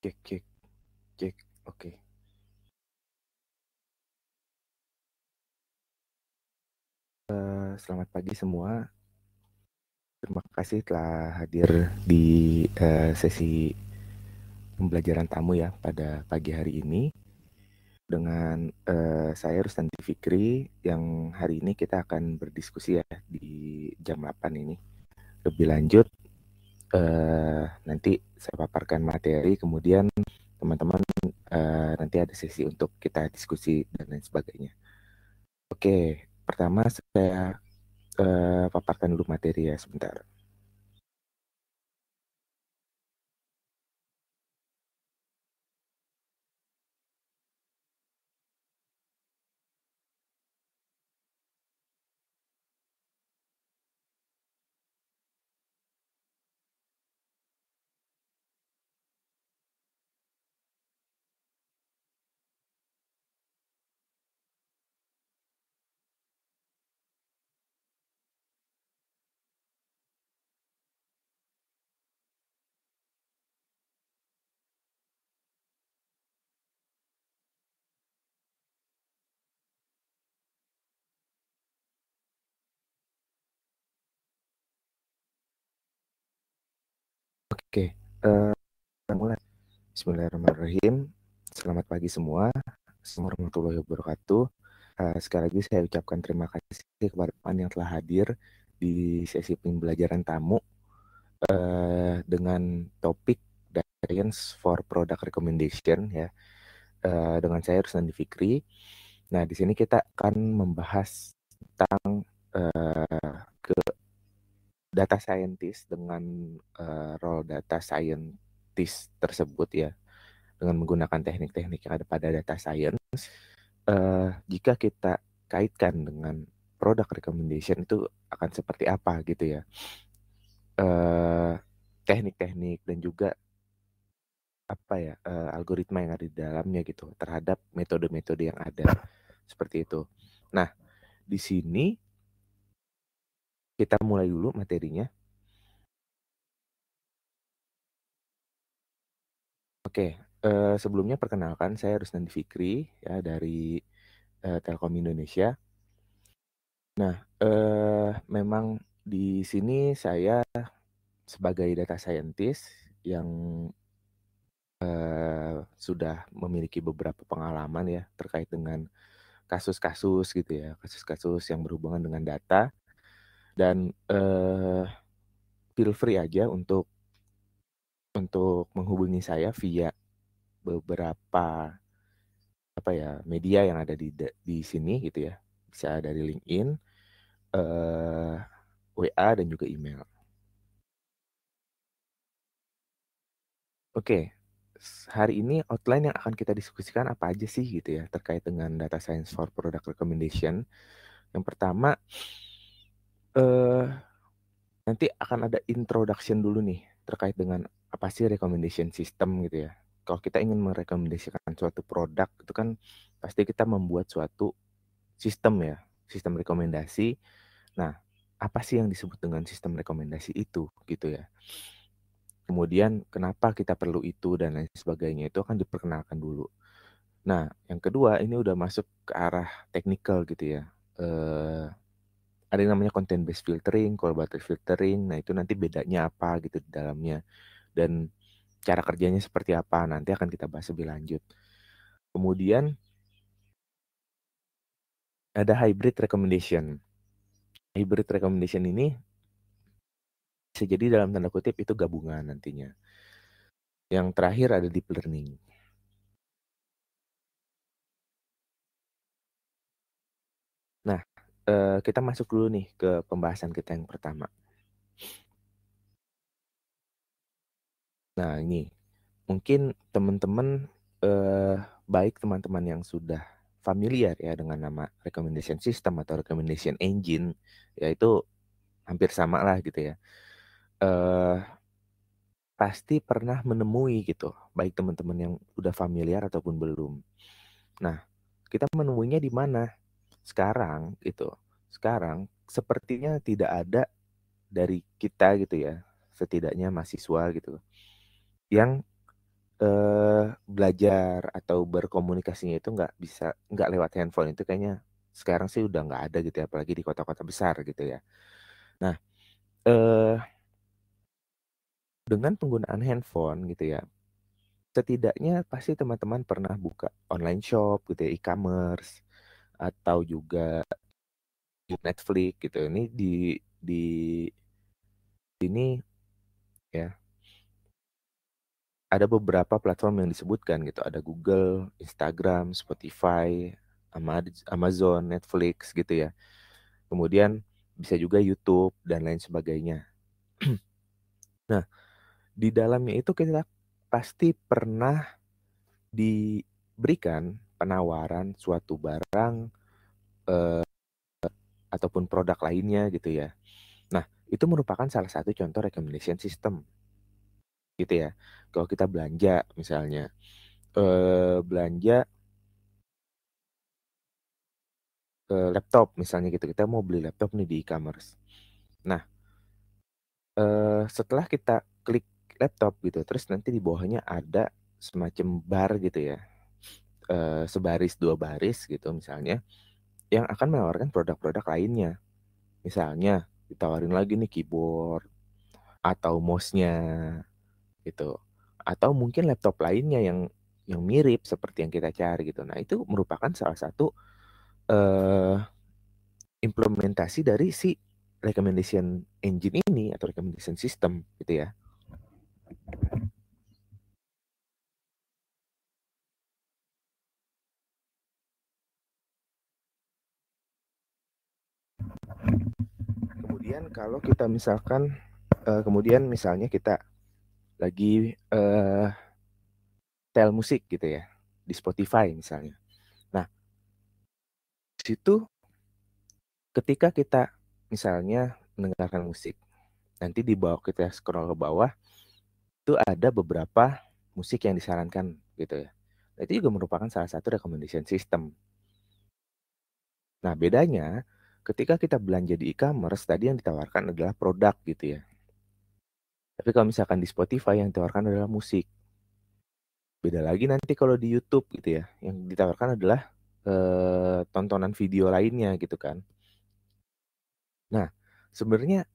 Cek, cek, cek. Oke. Selamat pagi semua. Terima kasih telah hadir di sesi pembelajaran tamu ya pada pagi hari ini dengan saya Rustan Fikri yang hari ini kita akan berdiskusi ya di jam 8 ini. Lebih lanjut nanti saya paparkan materi, kemudian teman-teman nanti ada sesi untuk kita diskusi dan lain sebagainya. Oke, pertama saya paparkan dulu materi ya sebentar. Oke, kita mulai. Bismillahirrahmanirrahim. Selamat pagi semua. Assalamualaikum warahmatullahi wabarakatuh. Sekali lagi saya ucapkan terima kasih kepada teman yang telah hadir di sesi pembelajaran tamu dengan topik Guidance for Product Recommendation ya. Dengan saya Rusnandi Fikri. Nah, di sini kita akan membahas tentang ke data scientist dengan role data scientist tersebut ya, dengan menggunakan teknik-teknik yang ada pada data science. Jika kita kaitkan dengan product recommendation itu akan seperti apa gitu ya, teknik-teknik dan juga apa ya, algoritma yang ada di dalamnya gitu terhadap metode-metode yang ada seperti itu. Nah, di sini kita mulai dulu materinya. Oke, sebelumnya perkenalkan saya Rusnandi Fikri ya dari Telkom Indonesia. Nah, memang di sini saya sebagai data scientist yang sudah memiliki beberapa pengalaman ya terkait dengan kasus-kasus gitu ya, kasus-kasus yang berhubungan dengan data dan feel free aja untuk menghubungi saya via beberapa apa ya media yang ada di sini gitu ya, bisa dari LinkedIn, WA dan juga email. Oke, hari ini outline yang akan kita diskusikan apa aja sih gitu ya terkait dengan data science for product recommendation. Yang pertama, eh, nanti akan ada introduction dulu nih terkait dengan apa sih recommendation system gitu ya. Kalau kita ingin merekomendasikan suatu produk itu kan pasti kita membuat suatu sistem ya, sistem rekomendasi. Nah, apa sih yang disebut dengan sistem rekomendasi itu gitu ya. Kemudian kenapa kita perlu itu dan lain sebagainya itu akan diperkenalkan dulu. Nah, yang kedua ini udah masuk ke arah technical gitu ya. Ada yang namanya content based filtering, collaborative filtering. Nah, itu nanti bedanya apa gitu di dalamnya dan cara kerjanya seperti apa nanti akan kita bahas lebih lanjut. Kemudian ada hybrid recommendation. Hybrid recommendation ini bisa jadi dalam tanda kutip itu gabungan nantinya. Yang terakhir ada deep learning. Nah, kita masuk dulu nih ke pembahasan kita yang pertama. Nah, ini mungkin teman-teman baik teman-teman yang sudah familiar ya dengan nama recommendation system atau recommendation engine, yaitu hampir sama lah gitu ya. Pasti pernah menemui gitu, baik teman-teman yang udah familiar ataupun belum. Nah, kita menemuinya di mana? Sekarang gitu. Sekarang sepertinya tidak ada dari kita gitu ya, setidaknya mahasiswa gitu, yang belajar atau berkomunikasinya itu nggak lewat handphone itu kayaknya sekarang sih udah nggak ada gitu ya, apalagi di kota-kota besar gitu ya. Nah, eee, dengan penggunaan handphone gitu ya, setidaknya pasti teman-teman pernah buka online shop gitu ya, e-commerce atau juga di Netflix gitu. Ini di sini ya, ada beberapa platform yang disebutkan gitu, ada Google, Instagram, Spotify, Amazon, Netflix gitu ya. Kemudian bisa juga YouTube dan lain sebagainya. Nah, di dalamnya itu kita pasti pernah diberikan penawaran suatu barang, ataupun produk lainnya gitu ya. Nah, itu merupakan salah satu contoh recommendation system gitu ya. Kalau kita belanja misalnya, belanja ke laptop misalnya gitu, kita mau beli laptop nih di e-commerce. Nah, setelah kita klik laptop gitu, terus nanti di bawahnya ada semacam bar gitu ya, sebaris, 2 baris gitu misalnya, yang akan menawarkan produk-produk lainnya. Misalnya ditawarin lagi nih keyboard atau mouse-nya gitu, atau mungkin laptop lainnya yang mirip seperti yang kita cari gitu. Nah, itu merupakan salah satu, eee, implementasi dari si recommendation engine ini atau recommendation system gitu ya. Kemudian kalau kita misalkan, kemudian misalnya kita lagi, setel musik gitu ya, di Spotify misalnya. Nah, di situ ketika kita misalnya mendengarkan musik, nanti di bawah kita scroll ke bawah, itu ada beberapa musik yang disarankan gitu ya. Nah, itu juga merupakan salah satu recommendation system. Nah, bedanya ketika kita belanja di e-commerce tadi yang ditawarkan adalah produk gitu ya. Tapi kalau misalkan di Spotify yang ditawarkan adalah musik. Beda lagi nanti kalau di YouTube gitu ya, yang ditawarkan adalah, tontonan video lainnya gitu kan. Nah, sebenarnya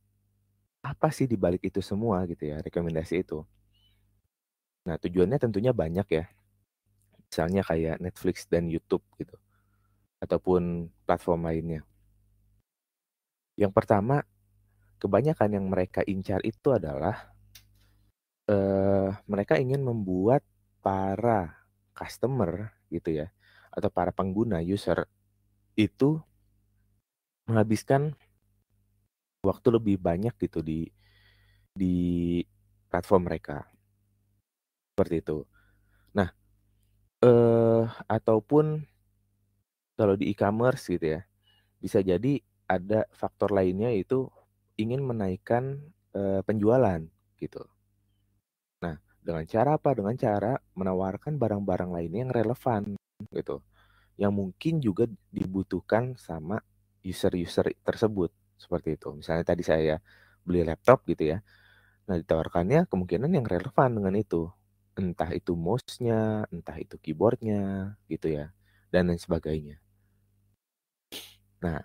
apa sih di balik itu semua gitu ya, rekomendasi itu? Nah, tujuannya tentunya banyak ya, misalnya kayak Netflix dan YouTube gitu, ataupun platform lainnya. Yang pertama, kebanyakan yang mereka incar itu adalah, mereka ingin membuat para customer gitu ya, atau para pengguna, user, itu menghabiskan waktu lebih banyak gitu di platform mereka, seperti itu. Nah, ataupun kalau di e-commerce gitu ya, bisa jadi ada faktor lainnya yaitu ingin menaikkan, penjualan gitu. Nah, dengan cara apa? Dengan cara menawarkan barang-barang lainnya yang relevan gitu, yang mungkin juga dibutuhkan sama user-user tersebut, seperti itu. Misalnya tadi saya beli laptop gitu ya, nah ditawarkannya kemungkinan yang relevan dengan itu. Entah itu mouse-nya, entah itu keyboard-nya gitu ya, dan lain sebagainya. Nah,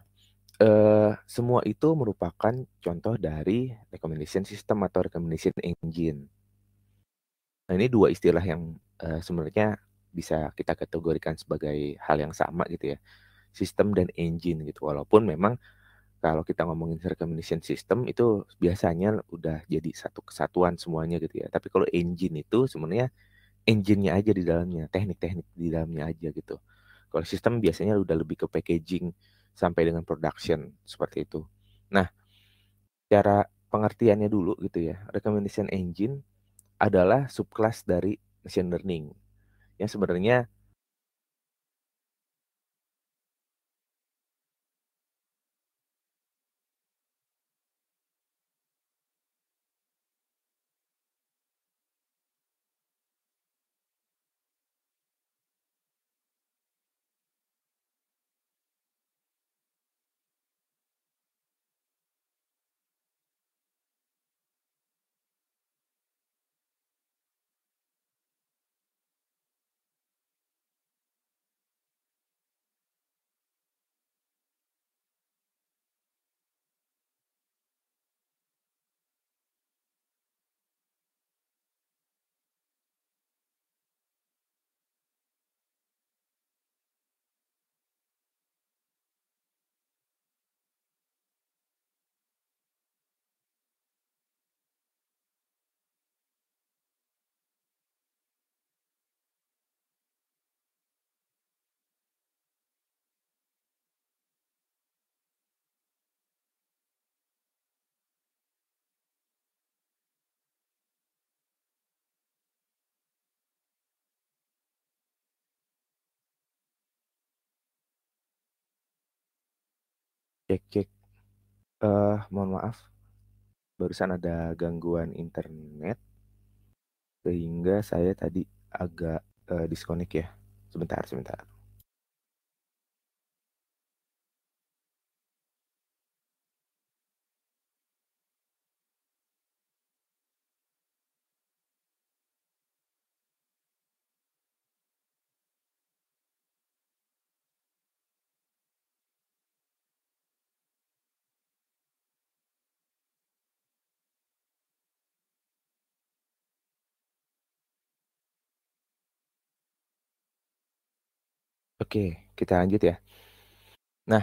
semua itu merupakan contoh dari recommendation system atau recommendation engine. Nah, ini 2 istilah yang, sebenarnya bisa kita kategorikan sebagai hal yang sama gitu ya, sistem dan engine gitu. Walaupun memang kalau kita ngomongin recommendation system itu biasanya udah jadi satu kesatuan semuanya gitu ya. Tapi kalau engine itu sebenarnya engine-nya aja di dalamnya, teknik-teknik di dalamnya aja gitu. Kalau sistem biasanya udah lebih ke packaging sampai dengan production, seperti itu. Nah, cara pengertiannya dulu gitu ya, recommendation engine adalah subclass dari machine learning, yang sebenarnya Cek. Mohon maaf, barusan ada gangguan internet sehingga saya tadi agak disconnect ya. Sebentar. Oke, kita lanjut ya. Nah,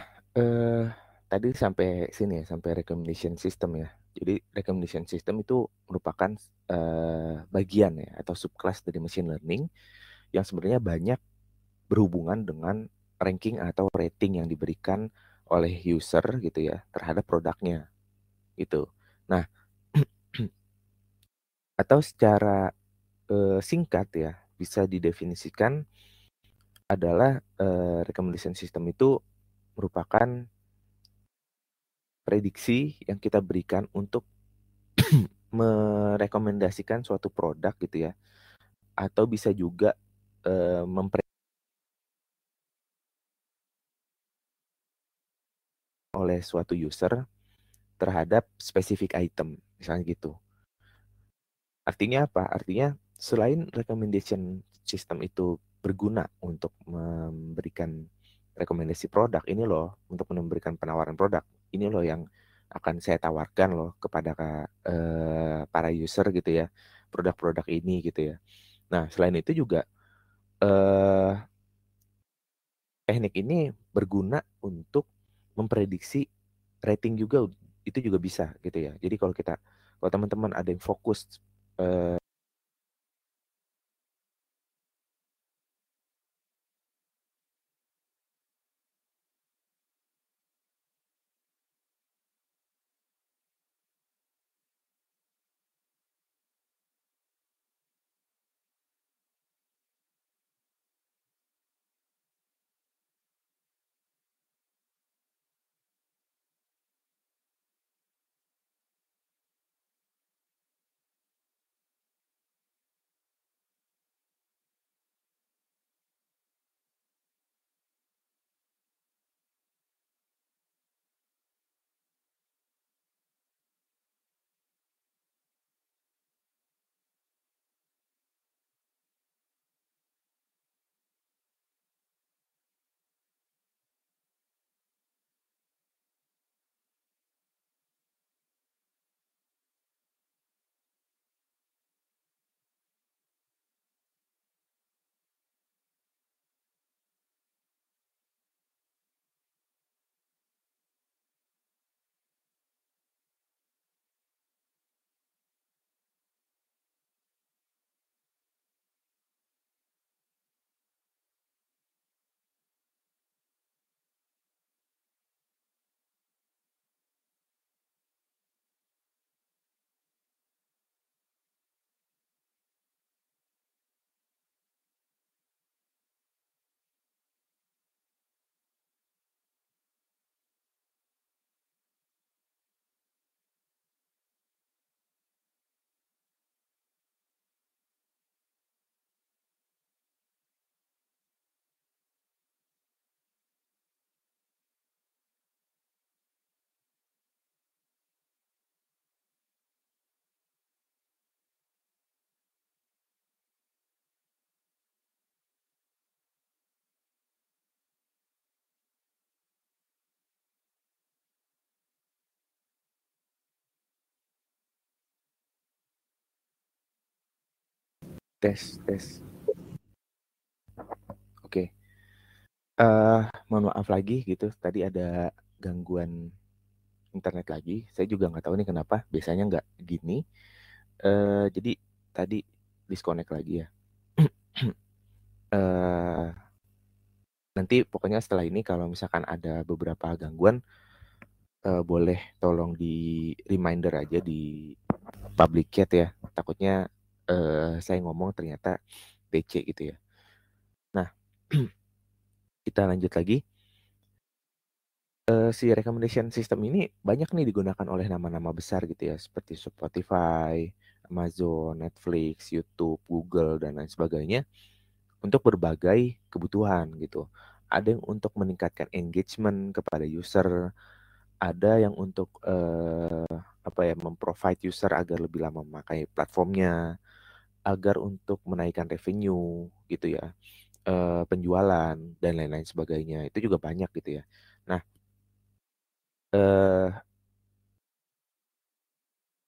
tadi sampai sini ya, sampai recommendation system ya. Jadi recommendation system itu merupakan bagian ya atau subclass dari machine learning yang sebenarnya banyak berhubungan dengan ranking atau rating yang diberikan oleh user gitu ya terhadap produknya gitu. Nah, atau secara singkat ya bisa didefinisikan adalah recommendation system itu merupakan prediksi yang kita berikan untuk merekomendasikan suatu produk gitu ya, atau bisa juga oleh suatu user terhadap spesifik item, misalnya gitu. Artinya apa? Artinya selain recommendation system itu berguna untuk memberikan rekomendasi produk, ini loh untuk memberikan penawaran produk, ini loh yang akan saya tawarkan loh kepada para user gitu ya, produk-produk ini gitu ya. Nah, selain itu juga eh, teknik ini berguna untuk memprediksi rating juga, itu juga bisa gitu ya. Jadi kalau teman-teman ada yang fokus tes. Oke. Mohon maaf lagi gitu. Tadi ada gangguan internet lagi. Saya juga nggak tahu nih kenapa. Biasanya nggak gini. Jadi tadi disconnect lagi ya. eh Nanti pokoknya setelah ini kalau misalkan ada beberapa gangguan, boleh tolong di reminder aja di public chat ya. Takutnya saya ngomong ternyata DC gitu ya. Nah, kita lanjut lagi. si recommendation system ini banyak nih digunakan oleh nama-nama besar gitu ya, seperti Spotify, Amazon, Netflix, YouTube, Google, dan lain sebagainya untuk berbagai kebutuhan gitu. Ada yang untuk meningkatkan engagement kepada user, ada yang untuk memprovide user agar lebih lama memakai platformnya, agar untuk menaikkan revenue gitu ya, penjualan dan lain-lain sebagainya. Itu juga banyak gitu ya. Nah, eh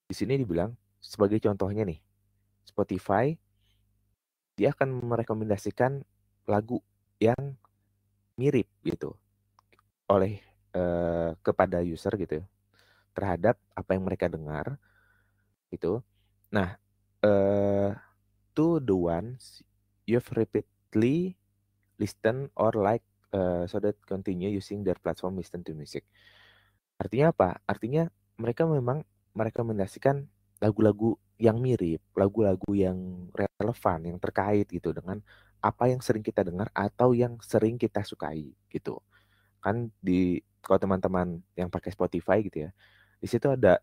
di sini dibilang sebagai contohnya nih, Spotify dia akan merekomendasikan lagu yang mirip gitu oleh kepada user gitu ya, terhadap apa yang mereka dengar gitu. Nah, eh to the ones you've repeatedly listen or like so that continue using their platform listen to music. Artinya apa? Artinya mereka memang merekomendasikan lagu-lagu yang mirip, lagu-lagu yang relevan, yang terkait gitu dengan apa yang sering kita dengar atau yang sering kita sukai gitu. Kan kalau teman-teman yang pakai Spotify gitu ya, di situ ada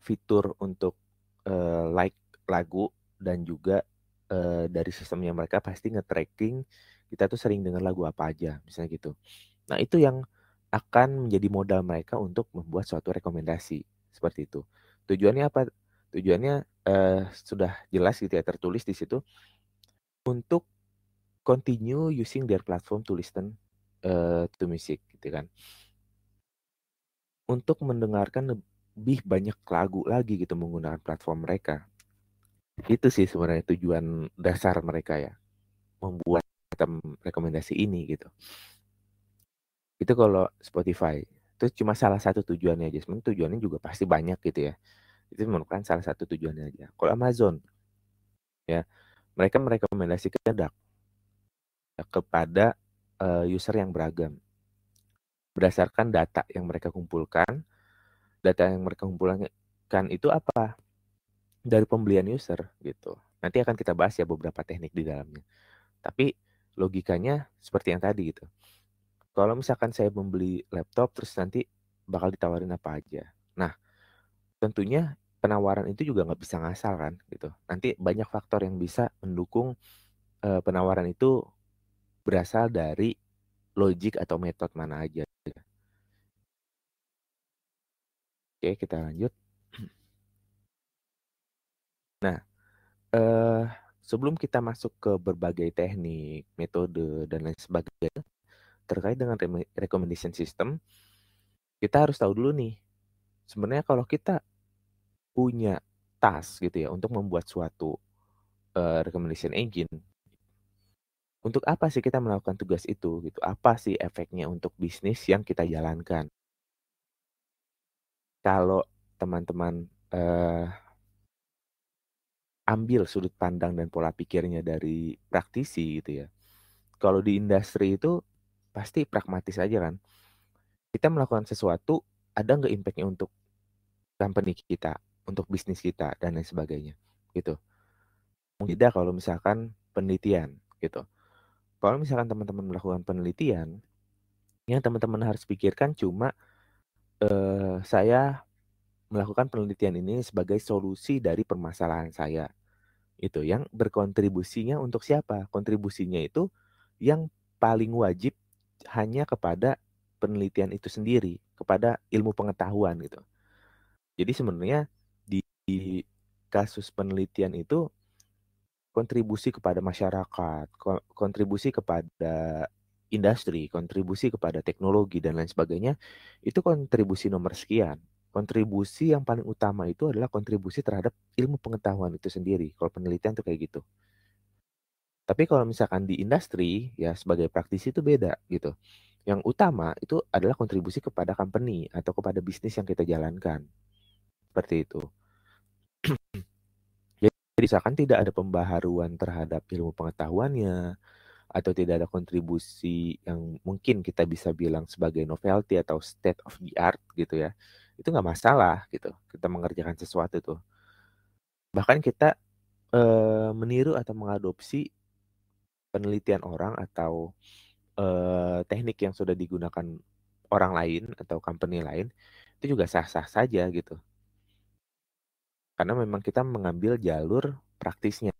fitur untuk like lagu dan juga dari sistemnya mereka pasti nge-tracking kita tuh sering dengar lagu apa aja, misalnya gitu. Nah, itu yang akan menjadi modal mereka untuk membuat suatu rekomendasi seperti itu. Tujuannya apa? Tujuannya sudah jelas gitu ya, tertulis di situ untuk continue using their platform to listen to music gitu kan. Untuk mendengarkan lebih banyak lagu lagi gitu menggunakan platform mereka. Itu sih sebenarnya tujuan dasar mereka ya, membuat sistem rekomendasi ini gitu. Itu kalau Spotify. Itu cuma salah satu tujuannya aja. Sebenarnya tujuannya juga pasti banyak gitu ya. Itu merupakan salah satu tujuannya aja. Kalau Amazon ya, mereka merekomendasikan produk kepada user yang beragam berdasarkan data yang mereka kumpulkan. Data yang mereka kumpulkan itu apa? Dari pembelian user gitu. Nanti akan kita bahas ya beberapa teknik di dalamnya. Tapi logikanya seperti yang tadi gitu. Kalau misalkan saya membeli laptop terus nanti bakal ditawarin apa aja. Nah, tentunya penawaran itu juga nggak bisa ngasal kan gitu. Nanti banyak faktor yang bisa mendukung penawaran itu berasal dari logik atau metode mana aja. Oke, kita lanjut. Nah, eh, sebelum kita masuk ke berbagai teknik, metode, dan lain sebagainya terkait dengan recommendation system, kita harus tahu dulu nih, sebenarnya kalau kita punya task gitu ya untuk membuat suatu recommendation engine, untuk apa sih kita melakukan tugas itu gitu? Apa sih efeknya untuk bisnis yang kita jalankan? Kalau teman-teman ambil sudut pandang dan pola pikirnya dari praktisi gitu ya. Kalau di industri itu pasti pragmatis aja kan. Kita melakukan sesuatu, ada nggak impact-nya untuk company kita, untuk bisnis kita, dan lain sebagainya gitu. Beda kalau misalkan penelitian gitu. Kalau misalkan teman-teman melakukan penelitian, yang teman-teman harus pikirkan cuma saya melakukan penelitian ini sebagai solusi dari permasalahan saya. Itu yang berkontribusinya untuk siapa? Kontribusinya itu yang paling wajib hanya kepada penelitian itu sendiri, kepada ilmu pengetahuan gitu. Jadi sebenarnya di kasus penelitian itu kontribusi kepada masyarakat, kontribusi kepada industri, kontribusi kepada teknologi dan lain sebagainya, itu kontribusi nomor sekian. Kontribusi yang paling utama itu adalah kontribusi terhadap ilmu pengetahuan itu sendiri. Kalau penelitian tuh kayak gitu. Tapi kalau misalkan di industri, ya sebagai praktisi itu beda gitu. Yang utama itu adalah kontribusi kepada company atau kepada bisnis yang kita jalankan. Seperti itu. Jadi misalkan tidak ada pembaharuan terhadap ilmu pengetahuannya, atau tidak ada kontribusi yang mungkin kita bisa bilang sebagai novelty atau state of the art gitu ya, itu nggak masalah gitu. Kita mengerjakan sesuatu tuh. Bahkan kita meniru atau mengadopsi penelitian orang atau teknik yang sudah digunakan orang lain atau company lain, itu juga sah-sah saja gitu. Karena memang kita mengambil jalur praktisnya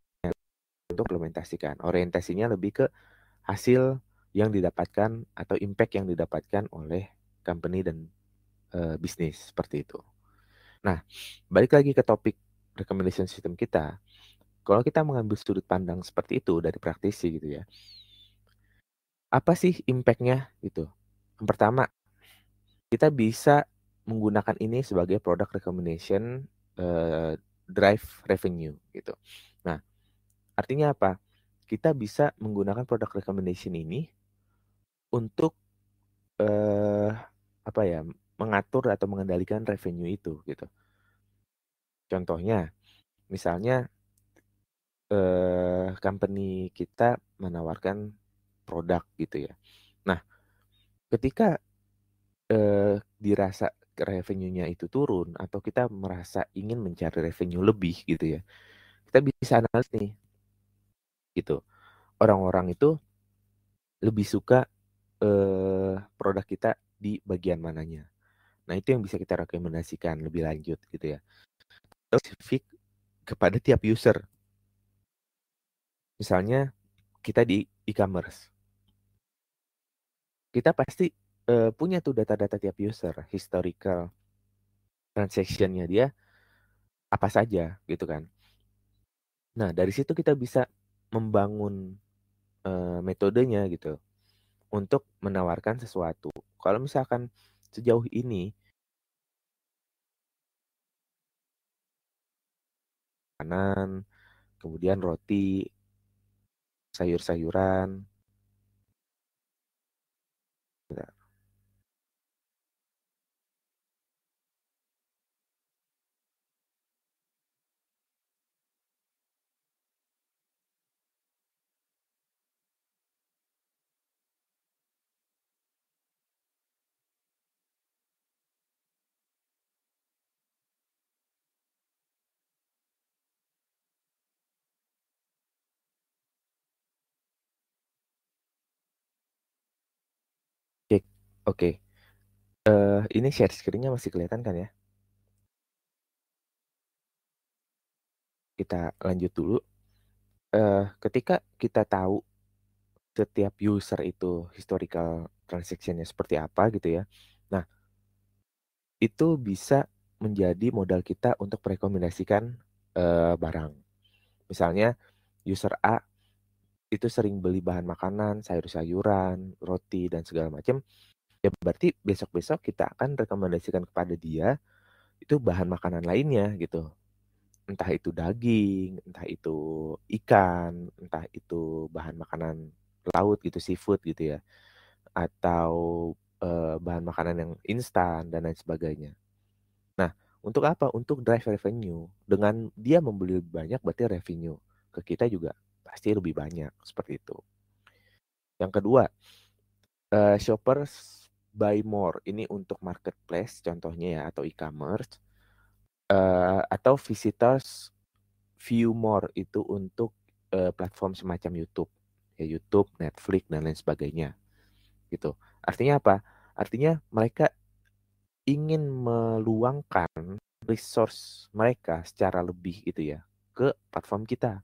untuk implementasikan. Orientasinya lebih ke hasil yang didapatkan atau impact yang didapatkan oleh company dan bisnis seperti itu. Nah, balik lagi ke topik recommendation system kita. Kalau kita mengambil sudut pandang seperti itu dari praktisi gitu ya, apa sih impact-nya gitu? Yang pertama, kita bisa menggunakan ini sebagai product recommendation drive revenue gitu. Nah, artinya apa? Kita bisa menggunakan product recommendation ini untuk eh, apa ya, mengatur atau mengendalikan revenue itu gitu. Contohnya, misalnya company kita menawarkan produk gitu ya. Nah, ketika dirasa revenue-nya itu turun atau kita merasa ingin mencari revenue lebih gitu ya, kita bisa analisis nih gitu. Orang-orang itu lebih suka produk kita di bagian mananya. Nah, itu yang bisa kita rekomendasikan lebih lanjut gitu ya. Terus spesifik kepada tiap user. Misalnya kita di e-commerce. Kita pasti punya tuh data-data tiap user, historical transaction-nya dia apa saja gitu kan. Nah, dari situ kita bisa membangun metodenya gitu untuk menawarkan sesuatu. Kalau misalkan sejauh ini makanan, kemudian roti, sayur-sayuran, ya. Oke, oke. Ini share screen-nya masih kelihatan kan ya? Kita lanjut dulu. Ketika kita tahu setiap user itu historical transaction-nya seperti apa gitu ya. Nah, itu bisa menjadi modal kita untuk merekomendasikan barang. Misalnya user A itu sering beli bahan makanan, sayur-sayuran, roti dan segala macam, ya berarti besok-besok kita akan rekomendasikan kepada dia itu bahan makanan lainnya gitu. Entah itu daging, entah itu ikan, entah itu bahan makanan laut gitu, seafood gitu ya, atau bahan makanan yang instan dan lain sebagainya. Nah, untuk apa? Untuk drive revenue. Dengan dia membeli lebih banyak berarti revenue ke kita juga pasti lebih banyak, seperti itu. Yang kedua, shoppers buy more. Ini untuk marketplace contohnya ya atau e-commerce, atau visitors view more itu untuk platform semacam YouTube. Ya YouTube, Netflix dan lain sebagainya gitu. Artinya apa? Artinya mereka ingin meluangkan resource mereka secara lebih gitu ya ke platform kita.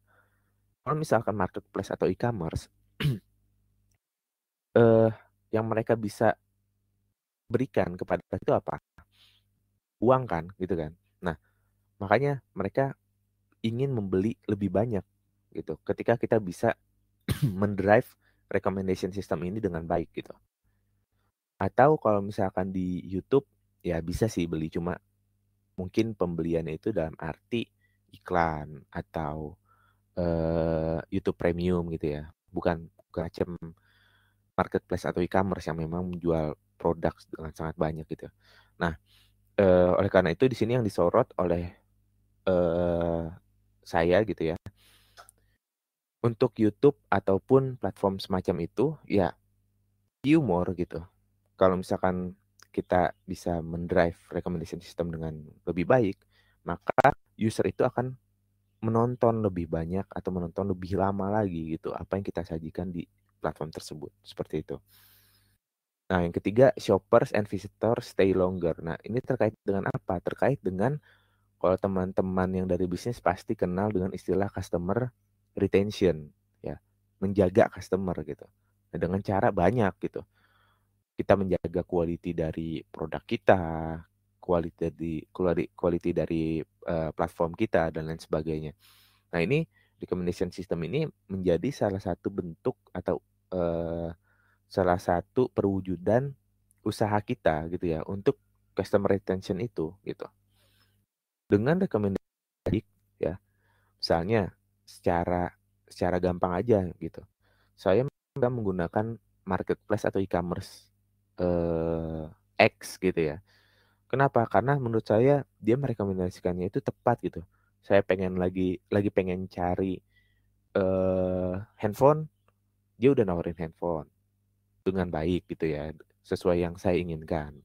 Kalau misalkan marketplace atau e-commerce, eh, yang mereka bisa berikan kepada kita itu apa? Uang kan, gitu kan. Nah, makanya mereka ingin membeli lebih banyak gitu. Ketika kita bisa mendrive recommendation system ini dengan baik gitu. Atau kalau misalkan di YouTube ya bisa sih beli cuma mungkin pembeliannya itu dalam arti iklan atau YouTube Premium gitu ya. Bukan macam marketplace atau e-commerce yang memang menjual produk dengan sangat banyak gitu. Nah, oleh karena itu di sini yang disorot oleh eh, saya gitu ya. Untuk YouTube ataupun platform semacam itu ya humor gitu. Kalau misalkan kita bisa mendrive recommendation system dengan lebih baik, maka user itu akan menonton lebih banyak atau menonton lebih lama lagi gitu apa yang kita sajikan di platform tersebut, seperti itu. Nah, yang ketiga, shoppers and visitors stay longer. Nah, ini terkait dengan apa? Terkait dengan kalau teman-teman yang dari bisnis pasti kenal dengan istilah customer retention, ya, menjaga customer gitu. Nah, dengan cara banyak gitu. Kita menjaga quality dari produk kita, quality dari platform kita dan lain sebagainya. Nah, ini recommendation system ini menjadi salah satu bentuk atau eh, salah satu perwujudan usaha kita gitu ya untuk customer retention itu gitu. Dengan rekomendasi ya, misalnya secara secara gampang aja gitu. Saya menggunakan marketplace atau e-commerce X gitu ya. Kenapa? Karena menurut saya dia merekomendasikannya itu tepat gitu. Saya lagi pengen cari handphone, dia udah nawarin handphone dengan baik gitu ya, sesuai yang saya inginkan.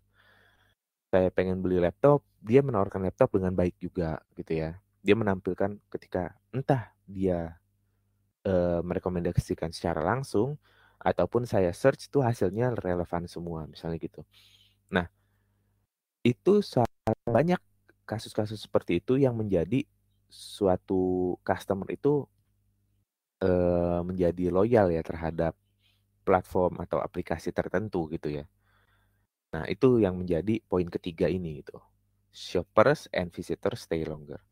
Saya pengen beli laptop, dia menawarkan laptop dengan baik juga gitu ya. Dia menampilkan ketika entah dia merekomendasikan secara langsung ataupun saya search tuh hasilnya relevan semua misalnya gitu. Nah, itu banyak kasus-kasus seperti itu yang menjadi suatu customer itu menjadi loyal ya terhadap platform atau aplikasi tertentu gitu ya. Nah, itu yang menjadi poin ketiga ini gitu. Shoppers and visitors stay longer.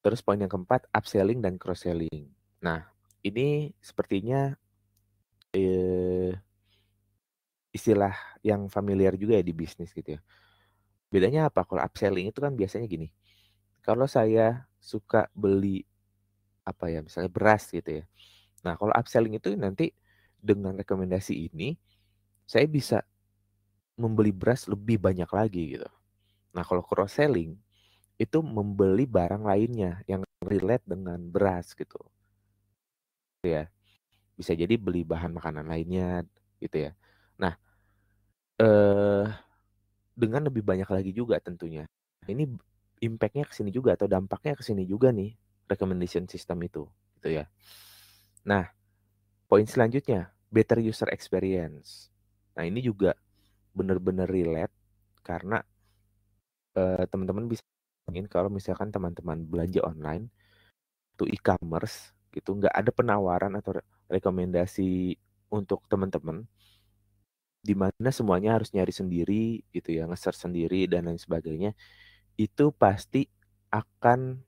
Terus poin yang keempat, upselling dan cross-selling. Nah, ini sepertinya eh, istilah yang familiar juga ya di bisnis gitu ya. Bedanya apa? Kalau upselling itu kan biasanya gini. Kalau saya suka beli apa ya, misalnya beras gitu ya. Nah, kalau upselling itu nanti dengan rekomendasi ini saya bisa membeli beras lebih banyak lagi gitu. Nah, kalau cross selling itu membeli barang lainnya yang relate dengan beras gitu ya. Bisa jadi beli bahan makanan lainnya gitu ya. Nah, eh dengan lebih banyak lagi juga tentunya. Ini impact-nya ke sini juga atau dampaknya ke sini juga nih recommendation system itu gitu ya. Nah, poin selanjutnya, better user experience. Nah, ini juga benar-benar relate karena teman-teman bisa ingin kalau misalkan teman-teman belanja online tuh e-commerce gitu nggak ada penawaran atau rekomendasi untuk teman-teman di mana semuanya harus nyari sendiri gitu ya, nge-search sendiri dan lain sebagainya. Itu pasti akan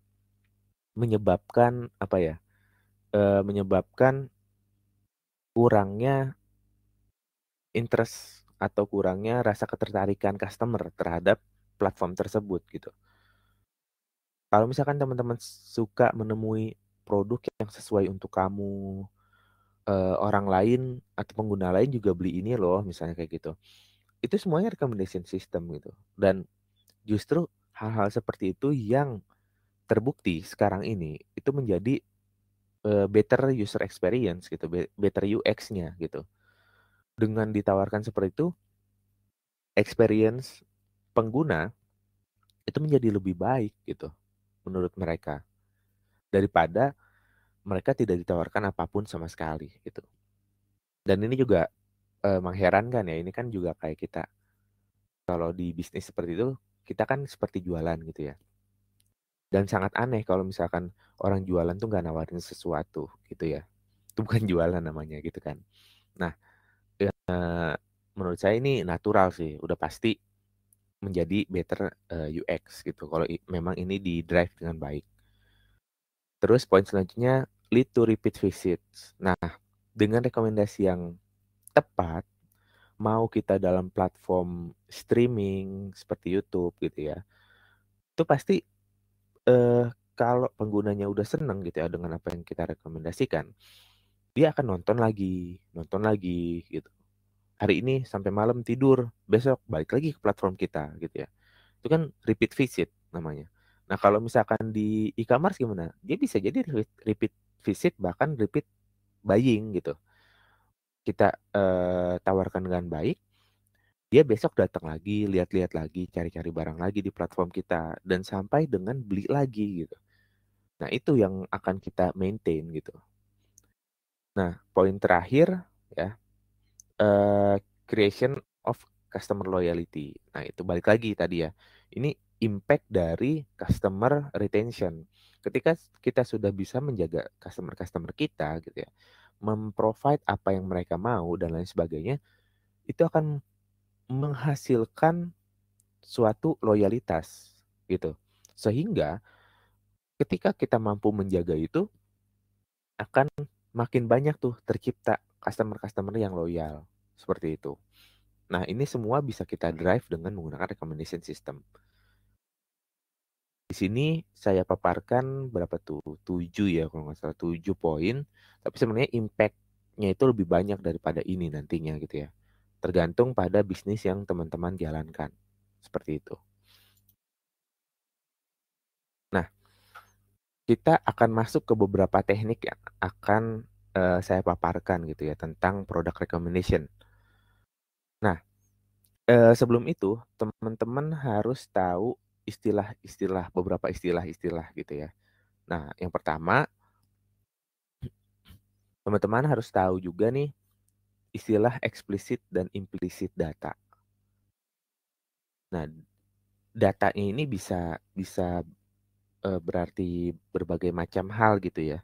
menyebabkan apa ya? Menyebabkan kurangnya interest atau kurangnya rasa ketertarikan customer terhadap platform tersebut gitu. Kalau misalkan teman-teman suka menemui produk yang sesuai untuk kamu, orang lain atau pengguna lain juga beli ini loh, misalnya kayak gitu. Itu semuanya recommendation system gitu. Dan justru hal-hal seperti itu yang terbukti sekarang ini itu menjadi better user experience gitu, better UX-nya gitu. Dengan ditawarkan seperti itu, experience pengguna itu menjadi lebih baik gitu menurut mereka daripada mereka tidak ditawarkan apapun sama sekali gitu. Dan ini juga mengherankan ya, ini kan juga kayak kita kalau di bisnis seperti itu kita kan seperti jualan gitu ya. Dan sangat aneh kalau misalkan orang jualan tuh nggak nawarin sesuatu gitu ya. Itu bukan jualan namanya gitu kan. Nah, menurut saya ini natural sih, udah pasti menjadi better UX gitu. Kalau memang ini di drive dengan baik. Terus poin selanjutnya lead to repeat visits. Nah, dengan rekomendasi yang tepat, mau kita dalam platform streaming seperti YouTube gitu ya, itu pasti eh, kalau penggunanya udah seneng gitu ya dengan apa yang kita rekomendasikan, dia akan nonton lagi gitu. Hari ini sampai malam tidur, besok balik lagi ke platform kita gitu ya. Itu kan repeat visit namanya. Nah, kalau misalkan di e-commerce gimana? Dia bisa jadi repeat visit bahkan repeat buying gitu. Kita tawarkan dengan baik, dia besok datang lagi, lihat-lihat lagi, cari-cari barang lagi di platform kita dan sampai dengan beli lagi gitu. Nah, itu yang akan kita maintain gitu. Nah, poin terakhir ya, creation of customer loyalty. Nah, itu balik lagi tadi ya. Ini impact dari customer retention. Ketika kita sudah bisa menjaga customer-customer kita gitu ya, memprovide apa yang mereka mau dan lain sebagainya, itu akan menghasilkan suatu loyalitas gitu. Sehingga ketika kita mampu menjaga itu, akan makin banyak tuh tercipta customer-customer yang loyal, seperti itu. Nah, ini semua bisa kita drive dengan menggunakan recommendation system. Di sini saya paparkan berapa tuh? 7 ya kalau nggak salah, 7 poin. Tapi sebenarnya impact-nya itu lebih banyak daripada ini nantinya gitu ya. Tergantung pada bisnis yang teman-teman jalankan. Seperti itu. Nah, kita akan masuk ke beberapa teknik yang akan saya paparkan gitu ya tentang product recommendation. Nah, sebelum itu teman-teman harus tahu istilah-istilah, beberapa istilah-istilah gitu ya. Nah, yang pertama, teman-teman harus tahu juga nih istilah explicit dan implicit data. Nah, datanya ini bisa bisa berarti berbagai macam hal gitu ya.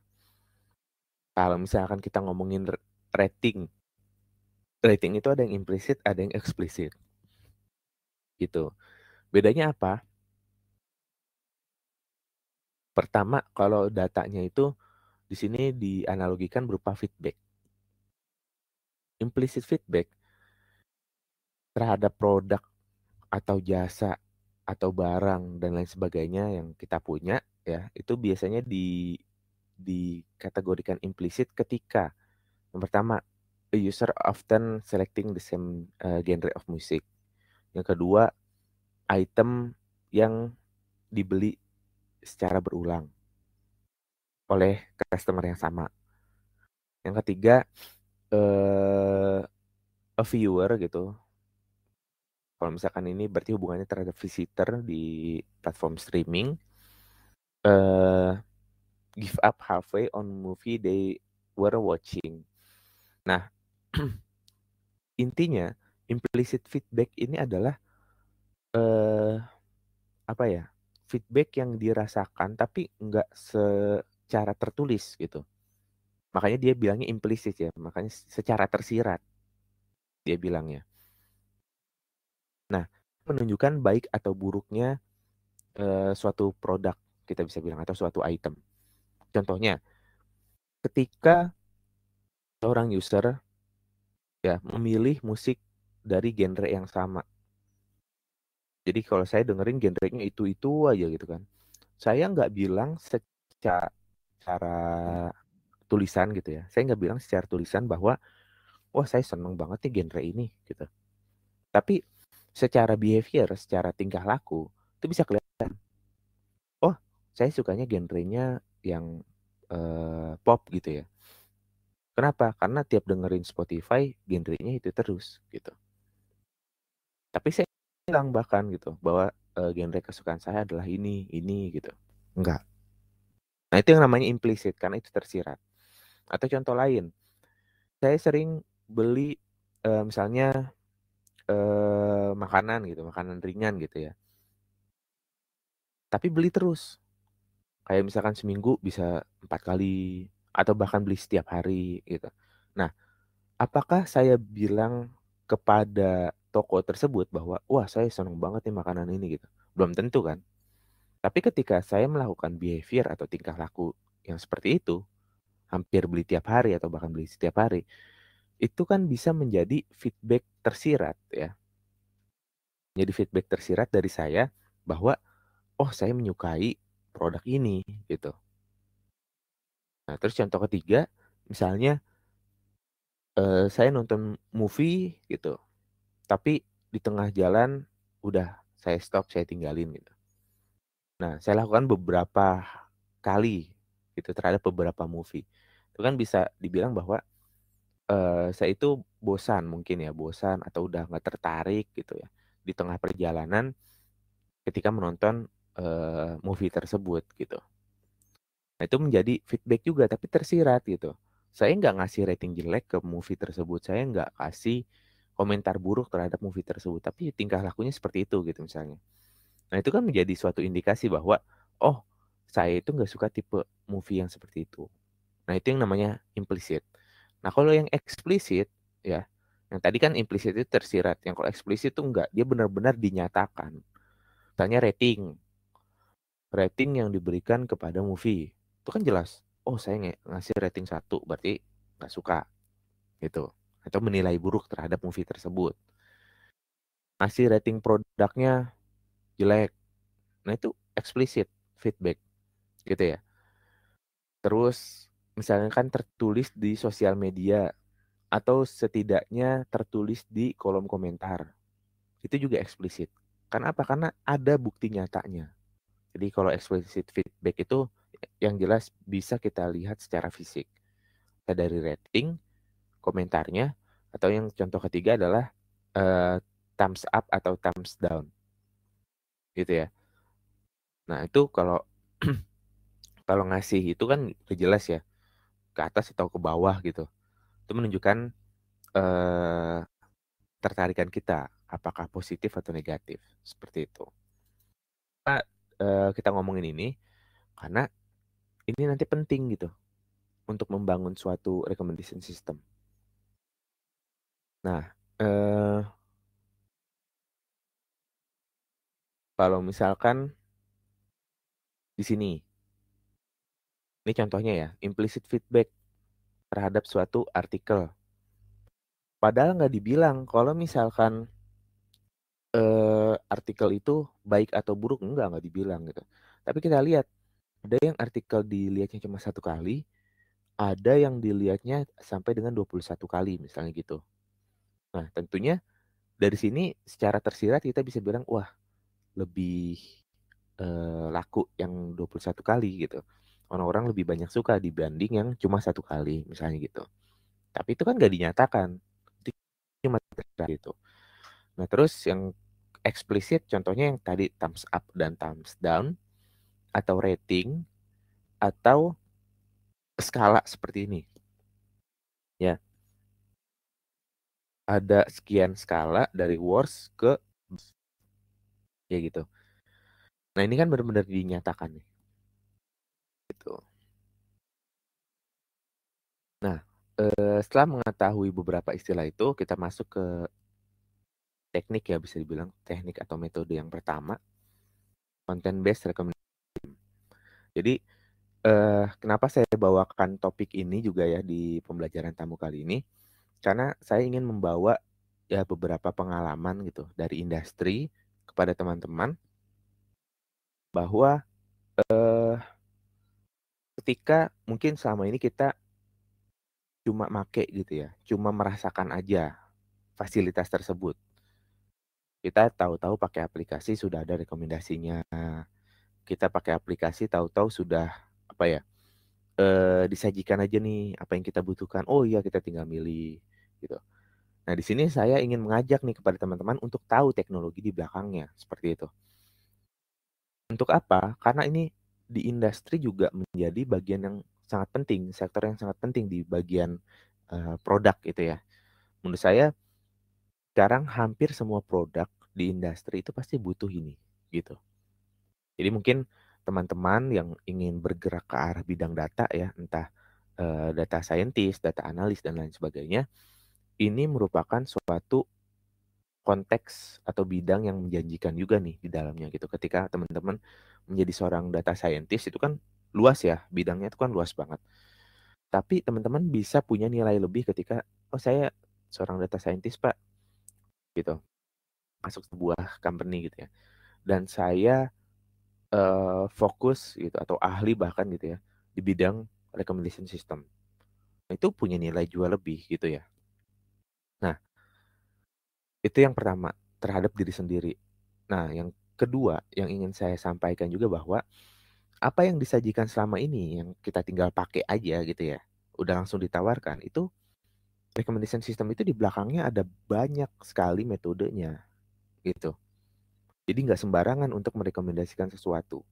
Kalau misalkan kita ngomongin rating, rating itu ada yang implisit, ada yang eksplisit gitu. Bedanya apa? Pertama, kalau datanya itu di sini dianalogikan berupa feedback. Implicit feedback terhadap produk atau jasa atau barang dan lain sebagainya yang kita punya ya, itu biasanya dikategorikan implisit ketika yang pertama, a user often selecting the same genre of music. Yang kedua, item yang dibeli secara berulang oleh customer yang sama. Yang ketiga, a viewer gitu. Kalau misalkan ini berarti hubungannya terhadap visitor di platform streaming. eh Give up halfway on movie they were watching. Nah, intinya implicit feedback ini adalah eh apa ya? Feedback yang dirasakan tapi nggak secara tertulis gitu. Makanya dia bilangnya implisit ya, makanya secara tersirat dia bilangnya. Nah, menunjukkan baik atau buruknya suatu produk kita bisa bilang atau suatu item. Contohnya, ketika seorang user ya memilih musik dari genre yang sama. Jadi kalau saya dengerin genrenya itu aja gitu kan. Saya nggak bilang secara tulisan gitu ya. Saya nggak bilang secara tulisan bahwa wah saya seneng banget nih genre ini gitu. Tapi secara behavior, secara tingkah laku itu bisa kelihatan. Oh, saya sukanya genrenya yang pop gitu ya. Kenapa? Karena tiap dengerin Spotify genrenya itu terus gitu. Tapi saya bilang bahkan gitu bahwa genre kesukaan saya adalah ini gitu. Enggak. Nah, itu yang namanya implisit karena itu tersirat. Atau contoh lain, saya sering beli misalnya makanan gitu, makanan ringan gitu ya. Tapi beli terus. Kayak misalkan seminggu bisa 4 kali atau bahkan beli setiap hari gitu. Nah, apakah saya bilang kepada toko tersebut bahwa wah saya seneng banget nih makanan ini gitu? Belum tentu kan. Tapi ketika saya melakukan behavior atau tingkah laku yang seperti itu, hampir beli tiap hari atau bahkan beli setiap hari, itu kan bisa menjadi feedback tersirat ya. Jadi feedback tersirat dari saya bahwa oh saya menyukai produk ini gitu. Nah, terus contoh ketiga, misalnya saya nonton movie gitu, tapi di tengah jalan udah saya stop, saya tinggalin gitu. Nah, saya lakukan beberapa kali gitu terhadap beberapa movie. Itu kan bisa dibilang bahwa saya itu bosan mungkin ya, bosan atau udah nggak tertarik gitu ya di tengah perjalanan ketika menonton movie tersebut gitu. Nah, itu menjadi feedback juga tapi tersirat gitu. Saya nggak ngasih rating jelek ke movie tersebut, saya nggak kasih komentar buruk terhadap movie tersebut, tapi tingkah lakunya seperti itu gitu misalnya. Nah itu kan menjadi suatu indikasi bahwa, oh saya itu nggak suka tipe movie yang seperti itu. Nah itu yang namanya implisit. Nah kalau yang eksplisit ya, yang tadi kan implisit itu tersirat, yang kalau eksplisit itu enggak, dia benar-benar dinyatakan. Misalnya rating yang diberikan kepada movie, itu kan jelas, oh saya ngasih rating 1, berarti nggak suka gitu. Atau menilai buruk terhadap movie tersebut. Ngasih rating produknya jelek, nah itu eksplisit feedback gitu ya. Terus misalnya kan tertulis di sosial media atau setidaknya tertulis di kolom komentar. Itu juga eksplisit. Karena apa? Karena ada bukti nyatanya. Jadi kalau explicit feedback itu yang jelas bisa kita lihat secara fisik. Dari rating, komentarnya, atau yang contoh ketiga adalah eh, thumbs up atau thumbs down gitu ya. Nah, itu kalau kalau ngasih itu kan udah jelas ya, ke atas atau ke bawah gitu. Itu menunjukkan eh tertarikan kita, apakah positif atau negatif, seperti itu. Kita, kita ngomongin ini karena ini nanti penting gitu untuk membangun suatu recommendation system. Nah, kalau misalkan di sini, ini contohnya ya, implicit feedback terhadap suatu artikel. Padahal nggak dibilang kalau misalkan artikel itu baik atau buruk, nggak dibilang gitu. Tapi kita lihat, ada yang artikel dilihatnya cuma 1 kali, ada yang dilihatnya sampai dengan 21 kali misalnya gitu. Nah, tentunya dari sini secara tersirat kita bisa bilang, wah lebih laku yang 21 kali gitu. Orang-orang lebih banyak suka dibanding yang cuma 1 kali misalnya gitu. Tapi itu kan nggak dinyatakan. Itu cuma tersirat gitu. Nah, terus yang eksplisit contohnya yang tadi thumbs up dan thumbs down atau rating atau skala seperti ini. Ya, ada sekian skala dari worst ke ya gitu. Nah, ini kan benar-benar dinyatakan nih. Gitu. Nah, setelah mengetahui beberapa istilah itu, kita masuk ke teknik ya bisa dibilang teknik atau metode yang pertama, content based recommendation. Jadi kenapa saya bawakan topik ini juga ya di pembelajaran tamu kali ini? Karena saya ingin membawa ya beberapa pengalaman gitu dari industri kepada teman-teman bahwa eh, ketika mungkin selama ini kita cuma make gitu ya, cuma merasakan aja fasilitas tersebut. Kita tahu-tahu pakai aplikasi sudah ada rekomendasinya. Kita pakai aplikasi tahu-tahu sudah apa ya? Disajikan aja nih apa yang kita butuhkan. Oh iya kita tinggal milih gitu. Nah, di sini saya ingin mengajak nih kepada teman-teman untuk tahu teknologi di belakangnya seperti itu. Untuk apa? Karena ini di industri juga menjadi bagian yang sangat penting, sektor yang sangat penting di bagian produk itu ya. Menurut saya sekarang hampir semua produk di industri itu pasti butuh ini gitu. Jadi mungkin teman-teman yang ingin bergerak ke arah bidang data ya, entah data scientist, data analis dan lain sebagainya, ini merupakan suatu konteks atau bidang yang menjanjikan juga nih di dalamnya gitu. Ketika teman-teman menjadi seorang data scientist itu kan luas ya, bidangnya itu kan luas banget. Tapi teman-teman bisa punya nilai lebih ketika, oh saya seorang data scientist Pak, gitu. Masuk sebuah company gitu ya. Dan saya fokus gitu atau ahli bahkan gitu ya di bidang recommendation system. Itu punya nilai jual lebih gitu ya. Nah, itu yang pertama terhadap diri sendiri. Nah, yang kedua yang ingin saya sampaikan juga bahwa apa yang disajikan selama ini yang kita tinggal pakai aja gitu ya, udah langsung ditawarkan itu recommendation system itu di belakangnya ada banyak sekali metodenya gitu. Jadi nggak sembarangan untuk merekomendasikan sesuatu.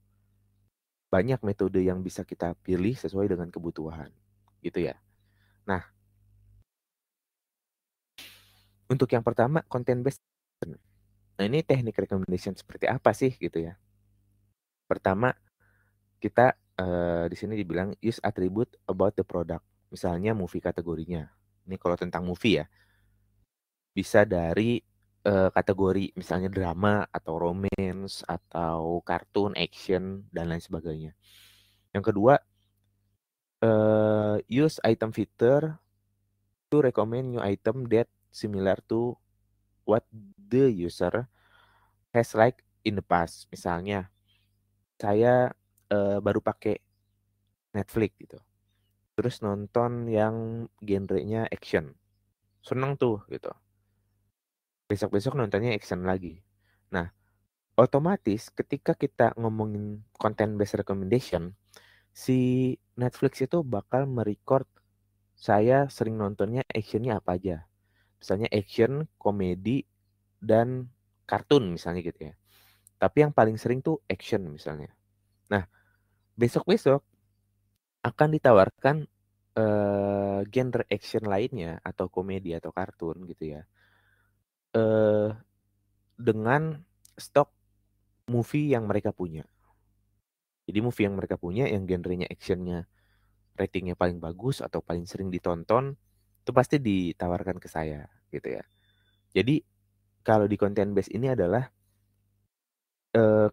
Banyak metode yang bisa kita pilih sesuai dengan kebutuhan gitu ya. Nah, untuk yang pertama content based. Nah, ini teknik recommendation seperti apa sih gitu ya? Pertama, kita di sini dibilang use attribute about the product. Misalnya movie kategorinya. Ini kalau tentang movie ya, bisa dari kategori misalnya drama atau romance atau kartun, action dan lain sebagainya. Yang kedua, use item feature to recommend new item that similar to what the user has like in the past. Misalnya, saya baru pakai Netflix gitu. Terus nonton yang genrenya action. Seneng tuh gitu. Besok-besok nontonnya action lagi. Nah, otomatis ketika kita ngomongin content based recommendation, si Netflix itu bakal merecord saya sering nontonnya actionnya apa aja. Misalnya action, komedi, dan kartun misalnya gitu ya. Tapi yang paling sering tuh action misalnya. Nah, besok-besok akan ditawarkan genre action lainnya atau komedi atau kartun gitu ya. Eh dengan stok movie yang mereka punya. Jadi movie yang mereka punya yang genrenya actionnya ratingnya paling bagus atau paling sering ditonton itu pasti ditawarkan ke saya gitu ya. Jadi kalau di content base ini adalah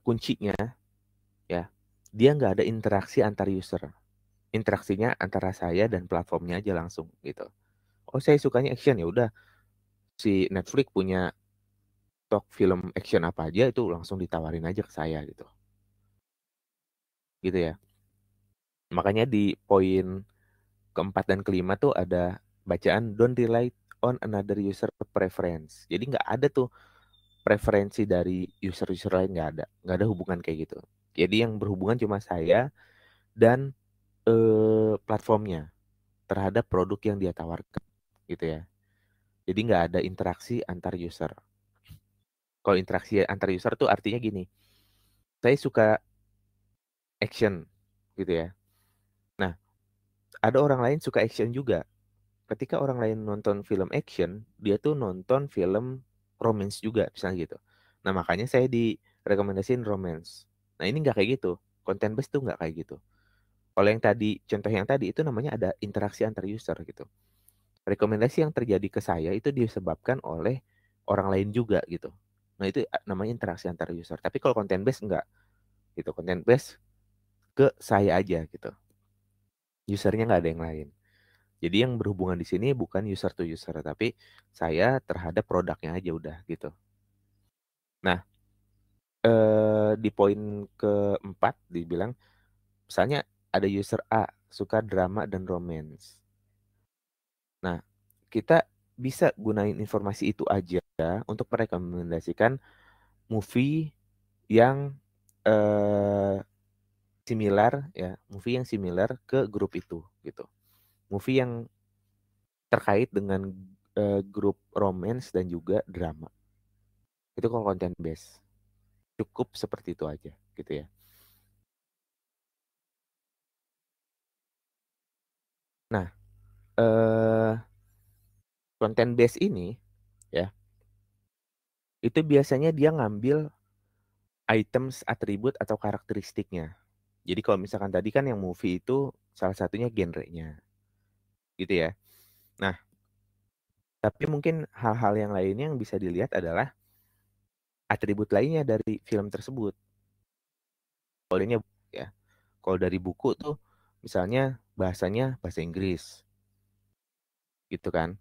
kuncinya ya dia nggak ada interaksi antar user. Interaksinya antara saya dan platformnya aja langsung gitu. Oh saya sukanya action ya udah si Netflix punya stok film action apa aja itu langsung ditawarin aja ke saya gitu. Gitu ya. Makanya di poin keempat dan kelima tuh ada bacaan don't rely on another user preference. Jadi nggak ada tuh preferensi dari user-user lain, nggak ada hubungan kayak gitu. Jadi yang berhubungan cuma saya dan platformnya terhadap produk yang dia tawarkan gitu ya. Jadi nggak ada interaksi antar user. Kalau interaksi antar user tuh artinya gini, saya suka action gitu ya. Nah, ada orang lain suka action juga. Ketika orang lain nonton film action, dia tuh nonton film romance juga, misalnya gitu. Nah, makanya saya direkomendasiin romance. Nah, ini nggak kayak gitu. Content based tuh nggak kayak gitu. Kalau yang tadi, contoh yang tadi itu namanya ada interaksi antar user gitu. Rekomendasi yang terjadi ke saya itu disebabkan oleh orang lain juga gitu. Nah, itu namanya interaksi antar user. Tapi kalau content based enggak gitu. Content based ke saya aja gitu. Usernya nggak ada yang lain. Jadi yang berhubungan di sini bukan user to user, tapi saya terhadap produknya aja udah gitu. Nah, di poin keempat dibilang, misalnya ada user A suka drama dan romance. Nah, kita bisa gunain informasi itu aja untuk merekomendasikan movie yang similar ya, movie yang similar ke grup itu gitu. Movie yang terkait dengan grup romance dan juga drama. Itu kalau content base. Cukup seperti itu aja gitu ya. Nah, eh content base ini ya, itu biasanya dia ngambil items, atribut atau karakteristiknya. Jadi kalau misalkan tadi kan yang movie itu salah satunya genrenya gitu ya. Nah, tapi mungkin hal-hal yang lainnya yang bisa dilihat adalah atribut lainnya dari film tersebut. Kalau ini ya, kalau dari buku tuh misalnya bahasanya bahasa Inggris gitu kan.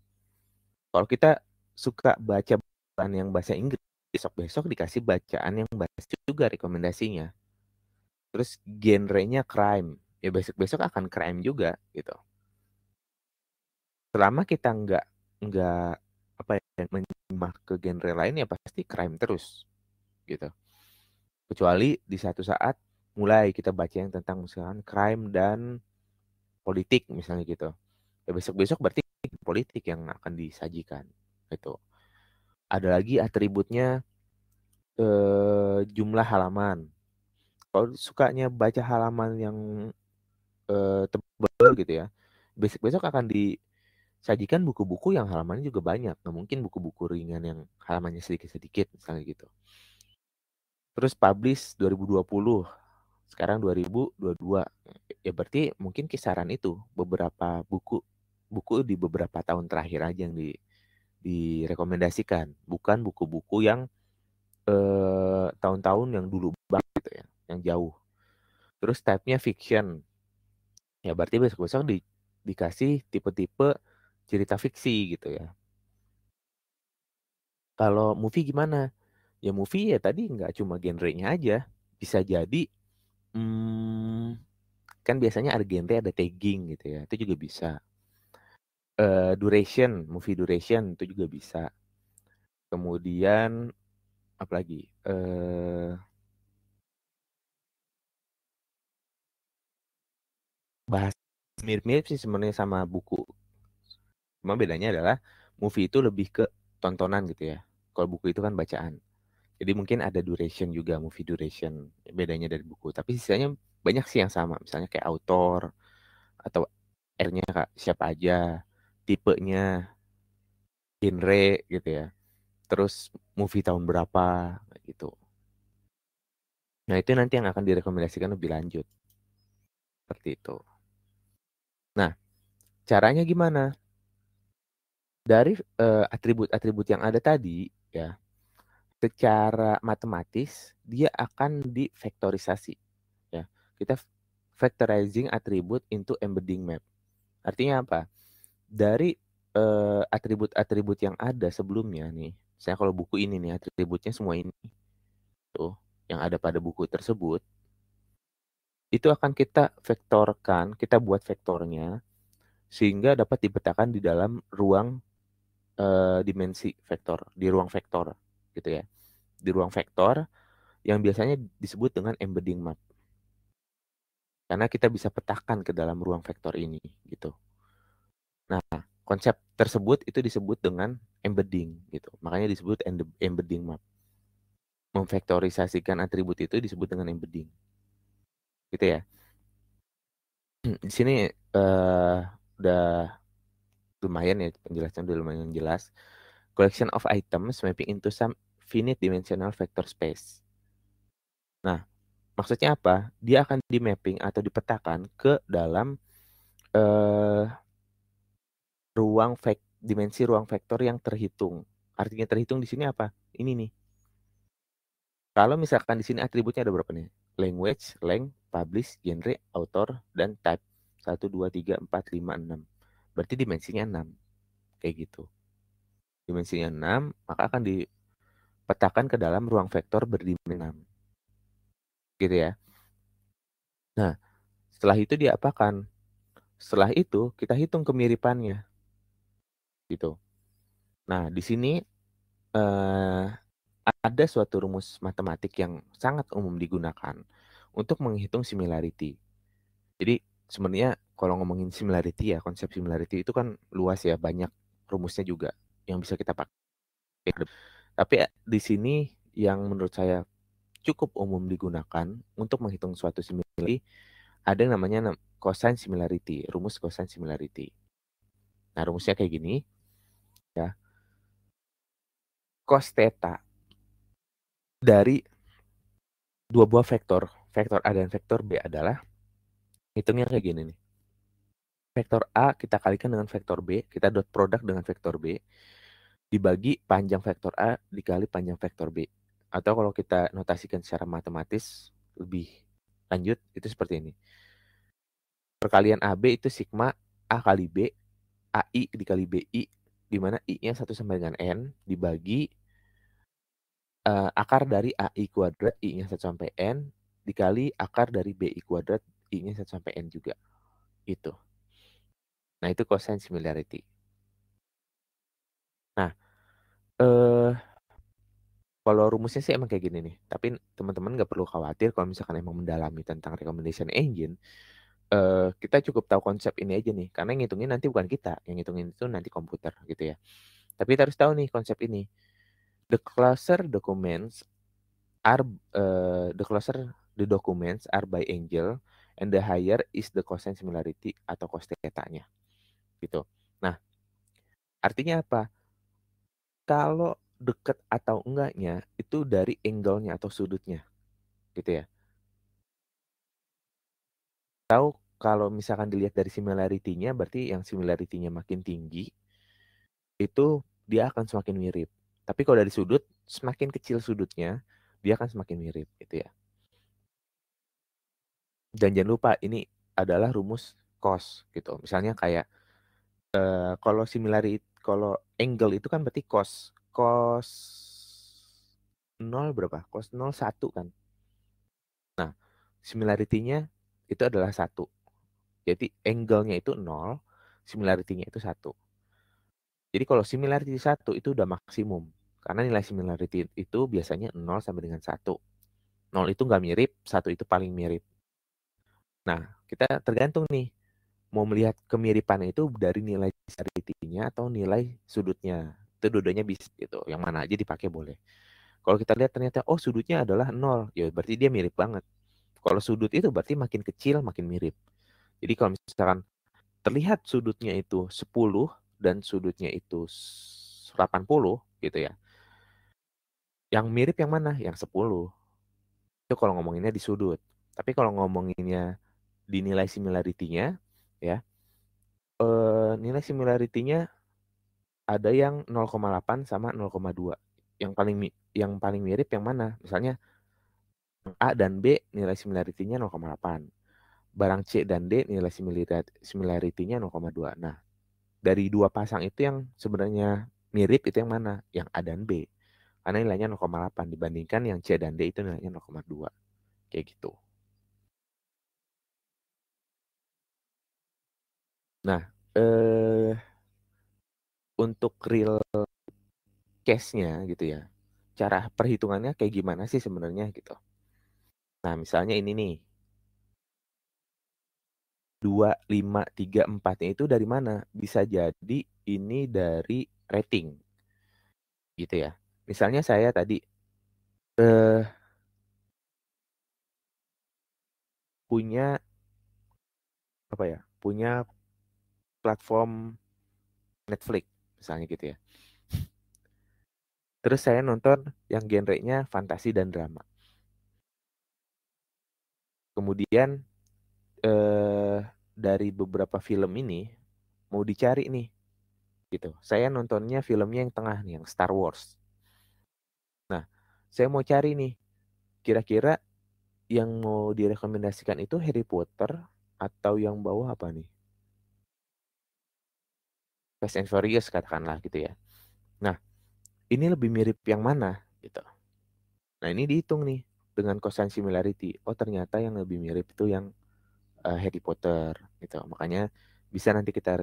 Kalau kita suka baca bacaan yang bahasa Inggris, besok-besok dikasih bacaan yang bahasa juga rekomendasinya. Terus genrenya crime, ya besok-besok akan crime juga gitu. Selama kita nggak apa ya menyimak ke genre lain ya pasti crime terus gitu. Kecuali di satu saat mulai kita baca yang tentang misalkan crime dan politik misalnya gitu. Ya besok-besok berarti politik yang akan disajikan gitu. Ada lagi atributnya jumlah halaman. Kalau sukanya baca halaman yang tebal gitu ya, besok-besok akan sajikan buku-buku yang halamannya juga banyak. Nggak mungkin buku-buku ringan yang halamannya sedikit-sedikit misalnya gitu. Terus publish 2020, sekarang 2022. Ya berarti mungkin kisaran itu beberapa buku di beberapa tahun terakhir aja yang direkomendasikan, bukan buku-buku yang tahun-tahun yang dulu banget gitu ya, yang jauh. Terus type-nya fiction. Ya berarti besok-besok dikasih tipe-tipe cerita fiksi gitu ya. Kalau movie gimana? Ya movie ya tadi nggak cuma genrenya aja. Bisa jadi kan biasanya ada genre, ada tagging gitu ya. Itu juga bisa. Duration, movie duration itu juga bisa. Kemudian apalagi? Bahas mirip-mirip sih sebenarnya sama buku. Cuma bedanya adalah movie itu lebih ke tontonan gitu ya. Kalau buku itu kan bacaan. Jadi mungkin ada duration juga, movie duration. Bedanya dari buku. Tapi sisanya banyak sih yang sama. Misalnya kayak author, atau R-nya siapa aja, tipenya, genre gitu ya. Terus movie tahun berapa gitu. Nah itu nanti yang akan direkomendasikan lebih lanjut. Seperti itu. Nah caranya gimana? Dari atribut-atribut yang ada tadi ya, secara matematis dia akan divektorisasi ya. Kita factorizing atribut into embedding map. Artinya apa? Dari atribut-atribut yang ada sebelumnya nih. Misalnya kalau buku ini nih atributnya semua ini tuh yang ada pada buku tersebut, itu akan kita vektorkan, kita buat vektornya sehingga dapat dipetakan di dalam ruang dimensi vektor, di ruang vektor gitu ya. Di ruang vektor yang biasanya disebut dengan embedding map. Karena kita bisa petakan ke dalam ruang vektor ini gitu. Nah, konsep tersebut itu disebut dengan embedding gitu. Makanya disebut embedding map. Memvektorisasikan atribut itu disebut dengan embedding. Gitu ya. Di sini udah lumayan ya, penjelasan udah lumayan jelas. Collection of items mapping into some finite dimensional vector space. Nah, maksudnya apa? Dia akan di mapping atau dipetakan ke dalam dimensi ruang vektor yang terhitung. Artinya terhitung di sini apa? Ini nih. Kalau misalkan di sini atributnya ada berapa nih? Language, length, publish, genre, author, dan type. 1, 2, 3, 4, 5, 6. Berarti dimensinya 6. Kayak gitu. Dimensinya 6, maka akan dipetakan ke dalam ruang vektor berdimensi 6. Gitu ya. Nah, setelah itu diapakan? Setelah itu kita hitung kemiripannya. Gitu. Nah, di sini ada suatu rumus matematik yang sangat umum digunakan untuk menghitung similarity. Jadi sebenarnya kalau ngomongin similarity ya, konsep similarity itu kan luas ya, banyak rumusnya juga yang bisa kita pakai. Tapi di sini yang menurut saya cukup umum digunakan untuk menghitung suatu similarity ada yang namanya cosine similarity, rumus cosine similarity. Nah, rumusnya kayak gini ya. Cos theta dari dua buah vektor, vektor A dan vektor B adalah, hitungnya kayak gini nih. Vektor A kita kalikan dengan vektor B, kita dot product dengan vektor B, dibagi panjang vektor A dikali panjang vektor B. Atau kalau kita notasikan secara matematis lebih lanjut, itu seperti ini. Perkalian AB itu sigma A kali B, AI dikali BI, di mana I-nya 1 sampai dengan N, dibagi akar dari AI kuadrat, I-nya 1 sampai N, dikali akar dari BI kuadrat, I-nya 1 sampai N juga. Itu. Nah, itu cosine similarity. Nah, kalau rumusnya sih emang kayak gini nih. Tapi teman-teman nggak perlu khawatir kalau misalkan emang mendalami tentang recommendation engine. Kita cukup tahu konsep ini aja nih. Karena yang ngitungin nanti bukan kita. Yang ngitungin itu nanti komputer gitu ya. Tapi kita harus tahu nih konsep ini. The closer documents are the documents are by angle and the higher is the cosine similarity atau cos theta-nya. Gitu. Nah, Artinya apa? Kalau deket atau enggaknya itu dari angle-nya atau sudutnya, gitu ya. Tahu kalau misalkan dilihat dari similarity-nya, berarti yang similarity-nya makin tinggi, itu dia akan semakin mirip. Tapi kalau dari sudut, semakin kecil sudutnya, dia akan semakin mirip, gitu ya. Dan jangan lupa ini adalah rumus cos, gitu. Misalnya kayak kalau angle itu kan berarti cos. Cos 0 berapa? Cos 0 1 kan. Nah, similarity-nya itu adalah 1. Jadi angle-nya itu 0, similarity-nya itu 1. Jadi kalau similarity 1 itu udah maksimum. Karena nilai similarity itu biasanya 0 sampai dengan 1. 0 itu nggak mirip, 1 itu paling mirip. Nah, kita tergantung nih. Mau melihat kemiripan itu dari nilai similarity-nya atau nilai sudutnya. Itu dua-duanya bisa gitu. Yang mana aja dipakai boleh. Kalau kita lihat ternyata, oh sudutnya adalah 0. Ya berarti dia mirip banget. Kalau sudut itu berarti makin kecil makin mirip. Jadi kalau misalkan terlihat sudutnya itu 10 dan sudutnya itu 80 gitu ya. Yang mirip yang mana? Yang 10. Itu kalau ngomonginnya di sudut. Tapi kalau ngomonginnya di nilai similarity-nya ya, nilai similarity-nya ada yang 0,8 sama 0,2. Yang paling mirip yang mana? Misalnya A dan B nilai similarity-nya 0,8. Barang C dan D nilai similarity-nya 0,2. Nah, dari dua pasang itu yang sebenarnya mirip itu yang mana? Yang A dan B. Karena nilainya 0,8 dibandingkan yang C dan D itu nilainya 0,2. Kayak gitu. Nah, untuk real case-nya gitu ya. Cara perhitungannya kayak gimana sih sebenarnya gitu. Nah, misalnya ini nih. 2, 5, 3, 4-nya itu dari mana? Bisa jadi ini dari rating gitu ya. Misalnya saya tadi eh, punya apa ya? Punya platform Netflix misalnya gitu ya. Terus saya nonton yang genrenya fantasi dan drama. Kemudian eh dari beberapa film ini mau dicari nih gitu. Saya nontonnya filmnya yang tengah nih, yang Star Wars. Nah, saya mau cari nih kira-kira yang mau direkomendasikan itu Harry Potter atau yang bawah apa nih? Fast and Furious katakanlah gitu ya. Nah, ini lebih mirip yang mana gitu. Nah, ini dihitung nih dengan cosine similarity. Oh, ternyata yang lebih mirip itu yang Harry Potter gitu. Makanya bisa nanti kita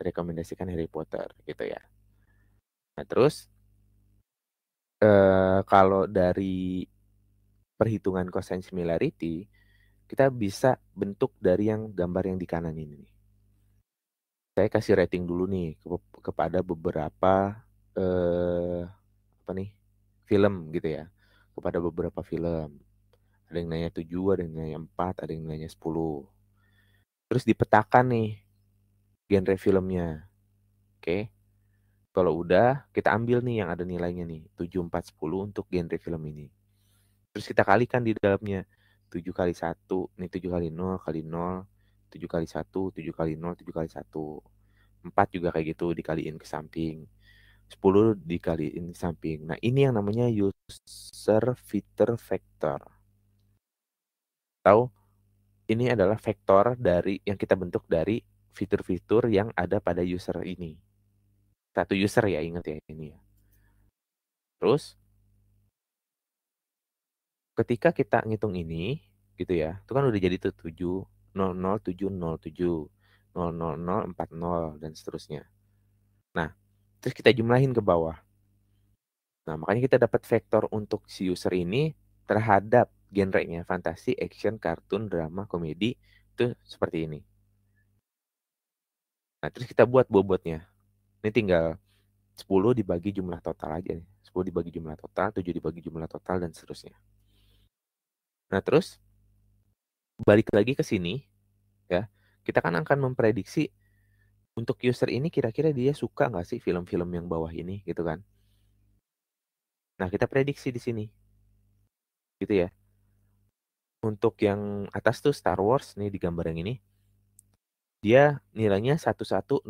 rekomendasikan Harry Potter gitu ya. Nah, terus kalau dari perhitungan cosine similarity, kita bisa bentuk dari yang gambar yang di kanan ini nih. Saya kasih rating dulu nih kepada beberapa eh apa nih? Film gitu ya. Kepada beberapa film. Ada yang nanya 7, ada yang nanya 4, ada yang nanya 10. Terus dipetakan nih genre filmnya. Oke. Kalau udah, kita ambil nih yang ada nilainya nih. 7, 4, 10 untuk genre film ini. Terus kita kalikan di dalamnya. 7 kali 1, nih 7 kali 0 kali 0. 7 kali 1, 7 kali 0, 7 kali 1. 4 juga kayak gitu dikaliin ke samping. 10 dikaliin samping. Nah, ini yang namanya user filter vector. Tahu? Ini adalah vektor dari yang kita bentuk dari fitur-fitur yang ada pada user ini. Satu user ya, ingat ya ini ya. Terus ketika kita ngitung ini gitu ya, itu kan udah jadi tuh 7 00 707 00040 dan seterusnya. Nah, terus kita jumlahin ke bawah. Nah, makanya kita dapat vektor untuk si user ini terhadap genrenya fantasi, action, kartun, drama, komedi itu seperti ini. Nah, terus kita buat bobotnya. Ini tinggal 10 dibagi jumlah total aja nih. 10 dibagi jumlah total, 7 dibagi jumlah total, dan seterusnya. Nah, terus balik lagi ke sini, ya. Kita kan akan memprediksi untuk user ini kira-kira dia suka nggak sih film-film yang bawah ini gitu kan. Nah, kita prediksi di sini gitu ya. Untuk yang atas tuh Star Wars nih di gambar yang ini, dia nilainya 11001.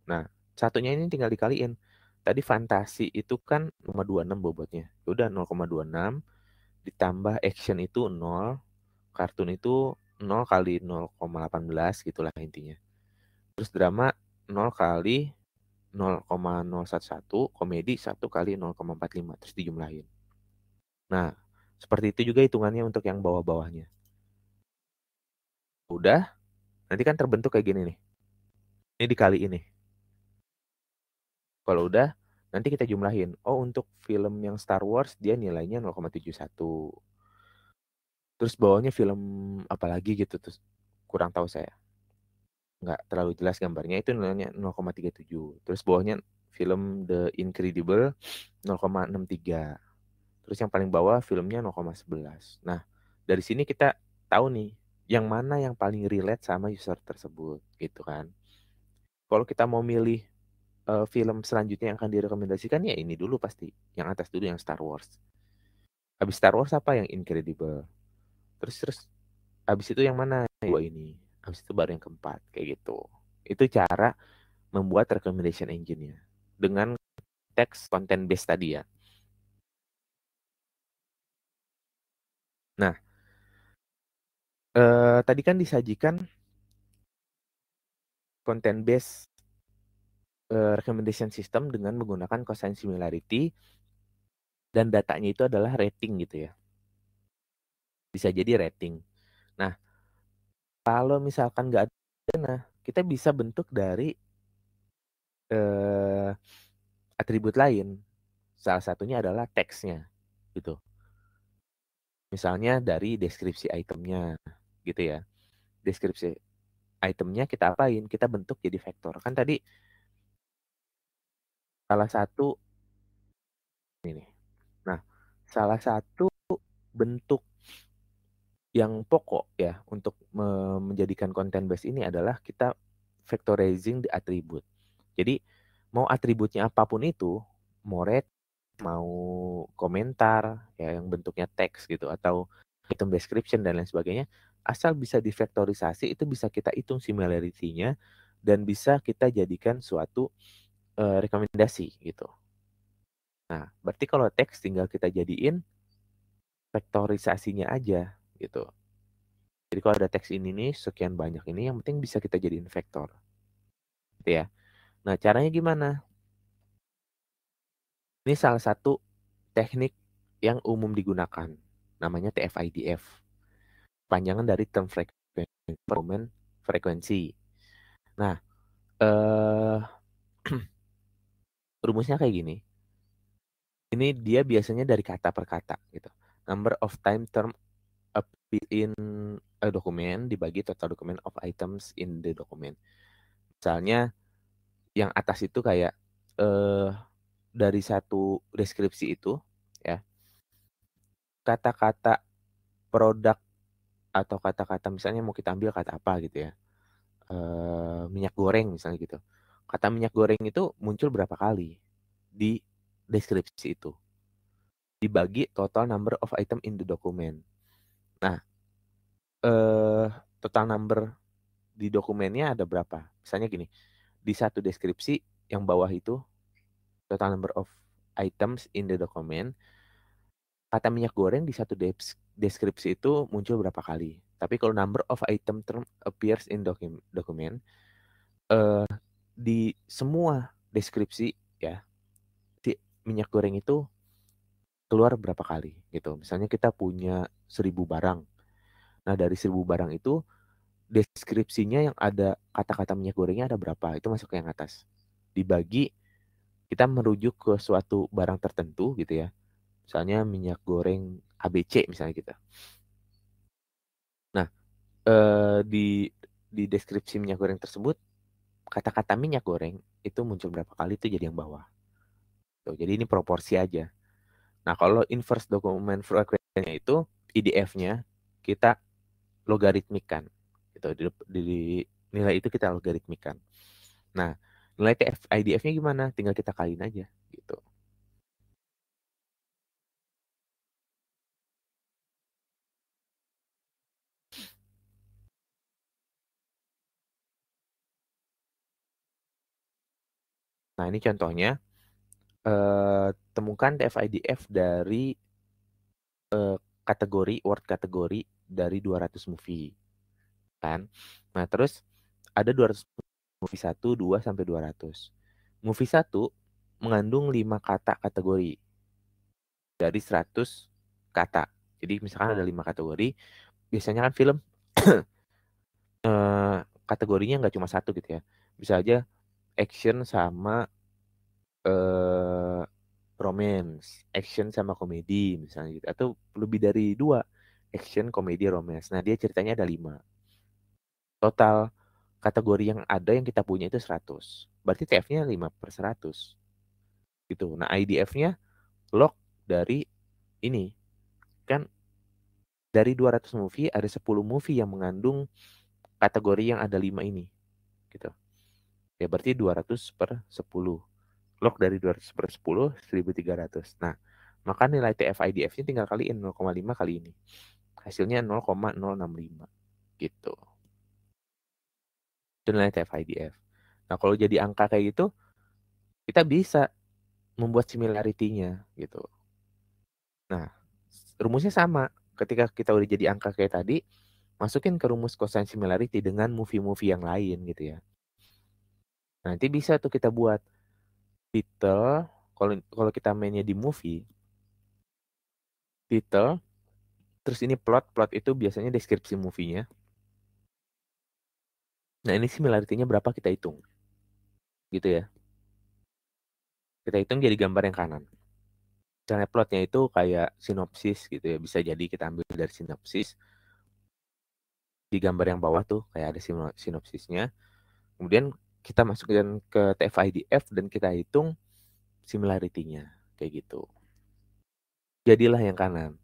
Nah, satunya ini tinggal dikaliin. Tadi fantasi itu kan 0,26 bobotnya. Ya udah 0,26 ditambah action itu 0, kartun itu 0 kali 0,18 gitulah intinya. Terus drama 0 kali 0,011, komedi 1 kali 0,45 terus dijumlahin. Nah, seperti itu juga hitungannya untuk yang bawah-bawahnya. Udah, nanti kan terbentuk kayak gini nih. Ini dikali ini. Kalau udah, nanti kita jumlahin. Oh, untuk film yang Star Wars dia nilainya 0,71. Terus bawahnya film apa lagi gitu terus kurang tahu saya. Nggak terlalu jelas gambarnya, itu nilainya 0,37. Terus bawahnya film The Incredible 0,63. Terus yang paling bawah filmnya 0,11. Nah, dari sini kita tahu nih yang mana yang paling relate sama user tersebut gitu kan. Kalau kita mau milih film selanjutnya yang akan direkomendasikan ya ini dulu pasti. Yang atas dulu yang Star Wars. Habis Star Wars apa yang Incredible. Terus habis itu yang mana? Dua ini. Habis itu baru yang keempat kayak gitu. Itu cara membuat recommendation engine-nya dengan teks content base tadi ya. Nah, tadi kan disajikan content base recommendation system dengan menggunakan cosine similarity dan datanya itu adalah rating gitu ya. Bisa jadi rating. Nah, kalau misalkan nggak ada, nah kita bisa bentuk dari eh, atribut lain. Salah satunya adalah teksnya gitu. Misalnya dari deskripsi itemnya gitu ya. Deskripsi itemnya kita apain? Kita bentuk jadi vektor. Kan tadi salah satu ini nih. Nah, salah satu bentuk yang pokok ya untuk menjadikan konten base ini adalah kita factorizing the atribute. Jadi mau atributnya apapun itu, mau red, mau komentar ya yang bentuknya teks gitu atau item description dan lain sebagainya, asal bisa difaktorisasi itu bisa kita hitung similarity-nya dan bisa kita jadikan suatu rekomendasi gitu. Nah, berarti kalau teks tinggal kita jadiin vektorisasinya aja gitu. Jadi kalau ada teks ini nih, sekian banyak ini, yang penting bisa kita jadiin vektor. Gitu ya. Nah, caranya gimana? Ini salah satu teknik yang umum digunakan. Namanya TF-IDF. Panjangan dari term frekuensi. Nah, eh, rumusnya kayak gini. Ini dia biasanya dari kata per kata gitu. Number of time term appear in a document dibagi total document of items in the document. Misalnya yang atas itu kayak eh dari satu deskripsi itu ya kata-kata produk atau kata-kata misalnya mau kita ambil kata apa gitu ya minyak goreng misalnya gitu, kata minyak goreng itu muncul berapa kali di deskripsi itu dibagi total number of item in the document. Nah, total number di dokumennya ada berapa, misalnya gini, di satu deskripsi yang bawah itu total number of items in the document, kata minyak goreng di satu deskripsi itu muncul berapa kali. Tapi kalau number of item term appears in document di semua deskripsi ya, si minyak goreng itu keluar berapa kali gitu. Misalnya kita punya 1.000 barang. Nah, dari 1.000 barang itu deskripsinya yang ada kata-kata minyak gorengnya ada berapa? Itu masuk ke yang atas. Dibagi, kita merujuk ke suatu barang tertentu gitu ya. Misalnya minyak goreng ABC misalnya kita. Nah, di deskripsi minyak goreng tersebut kata-kata minyak goreng itu muncul berapa kali itu jadi yang bawah. Tuh, jadi ini proporsi aja. Nah, kalau inverse document frequency itu IDF-nya kita logaritmikan gitu. Di nilai itu kita algoritmikan. Nah, nilai IDF-nya gimana? Tinggal kita kaliin aja gitu. Nah, ini contohnya. Temukan TF-IDF dari kategori, word kategori dari 200 movie. Kan? Nah, terus ada 200 movie 1, 2, sampai 200. Movie 1 mengandung 5 kata kategori dari 100 kata. Jadi misalkan ada 5 kategori, biasanya kan film kategorinya nggak cuma satu gitu ya. Bisa aja action sama romance, action sama komedi misalnya gitu. Atau lebih dari 2, action, komedi, romance. Nah, dia ceritanya ada 5. Total kategori yang ada yang kita punya itu 100. Berarti TF-nya 5/100 gitu. Nah, IDF-nya log dari ini. Kan dari 200 movie ada 10 movie yang mengandung kategori yang ada 5 ini gitu. Ya berarti 200/10. Log dari 200/10 1.300. Nah, maka nilai TF-IDF-nya tinggal kaliin 0,5 kali ini. Hasilnya 0,065 gitu. Itu nilai TF-IDF. Nah, kalau jadi angka kayak gitu, kita bisa membuat similarity-nya gitu. Nah, rumusnya sama. Ketika kita udah jadi angka kayak tadi, masukin ke rumus cosine similarity dengan movie-movie yang lain gitu ya. Nanti bisa tuh kita buat title, kalau kita mainnya di movie, title, terus ini plot itu biasanya deskripsi movie-nya. Nah, ini similarity-nya berapa kita hitung. Gitu ya. Kita hitung jadi gambar yang kanan. Misalnya plotnya itu kayak sinopsis gitu ya. Bisa jadi kita ambil dari sinopsis. Di gambar yang bawah tuh kayak ada sinopsisnya. Kemudian kita masukkan ke TF-IDF dan kita hitung similarity-nya. Kayak gitu. Jadilah yang kanan.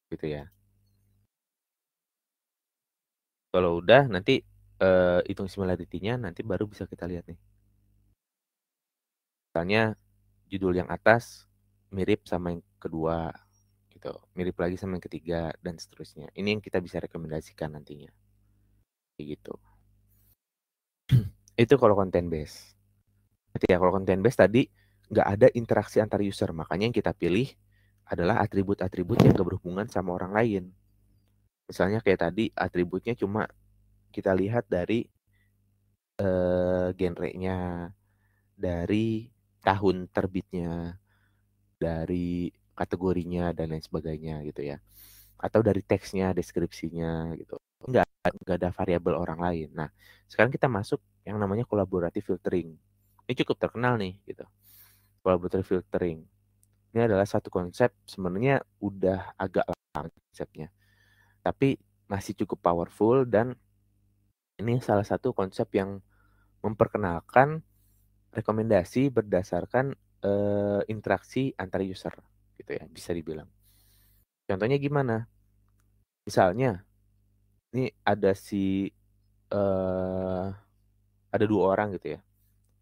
Gitu ya. Kalau udah nanti hitung similarity-nya nanti baru bisa kita lihat nih. Misalnya judul yang atas mirip sama yang kedua gitu. Mirip lagi sama yang ketiga dan seterusnya. Ini yang kita bisa rekomendasikan nantinya. Kayak gitu. Itu kalau konten base. Nanti ya kalau konten base tadi nggak ada interaksi antar user. Makanya yang kita pilih adalah atribut-atribut yang gak berhubungan sama orang lain. Misalnya kayak tadi atributnya cuma kita lihat dari genrenya, dari tahun terbitnya, dari kategorinya dan lain sebagainya gitu ya. Atau dari teksnya, deskripsinya gitu. Nggak ada variabel orang lain. Nah, sekarang kita masuk yang namanya collaborative filtering. Ini cukup terkenal nih gitu. Collaborative filtering. Ini adalah satu konsep sebenarnya udah agak lama konsepnya. Tapi masih cukup powerful dan ini salah satu konsep yang memperkenalkan rekomendasi berdasarkan interaksi antar user gitu ya, bisa dibilang. Contohnya gimana? Misalnya, ini eh, ada 2 orang gitu ya.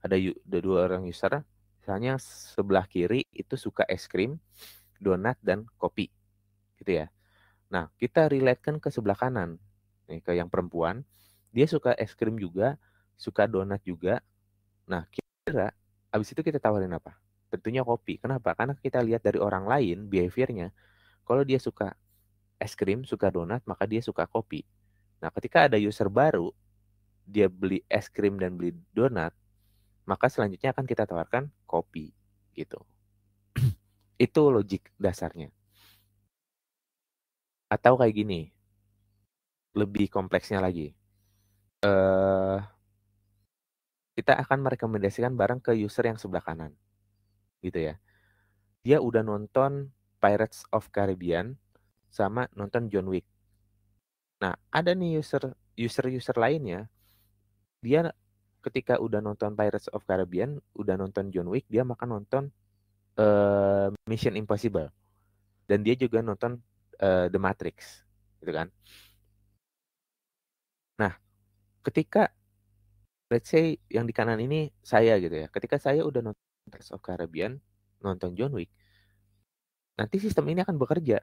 Ada 2 orang user. Misalnya sebelah kiri itu suka es krim, donat dan kopi gitu ya. Nah, kita relatekan ke sebelah kanan. Nih, ke yang perempuan, dia suka es krim juga, suka donat juga. Nah, kira abis itu kita tawarin apa? Tentunya kopi. Kenapa? Karena kita lihat dari orang lain behaviornya. Kalau dia suka es krim, suka donat, maka dia suka kopi. Nah, ketika ada user baru, dia beli es krim dan beli donat, maka selanjutnya akan kita tawarkan kopi gitu. Itu logik dasarnya. Atau kayak gini, lebih kompleksnya lagi. Eh kita akan merekomendasikan barang ke user yang sebelah kanan. Gitu ya. Dia udah nonton Pirates of Caribbean sama nonton John Wick. Nah, ada nih user lainnya, dia ketika udah nonton Pirates of Caribbean, udah nonton John Wick, dia makan nonton Mission Impossible. Dan dia juga nonton The Matrix, gitu kan. Nah, ketika let's say yang di kanan ini saya gitu ya, ketika saya udah nonton Pirates of Caribbean, nonton John Wick, nanti sistem ini akan bekerja.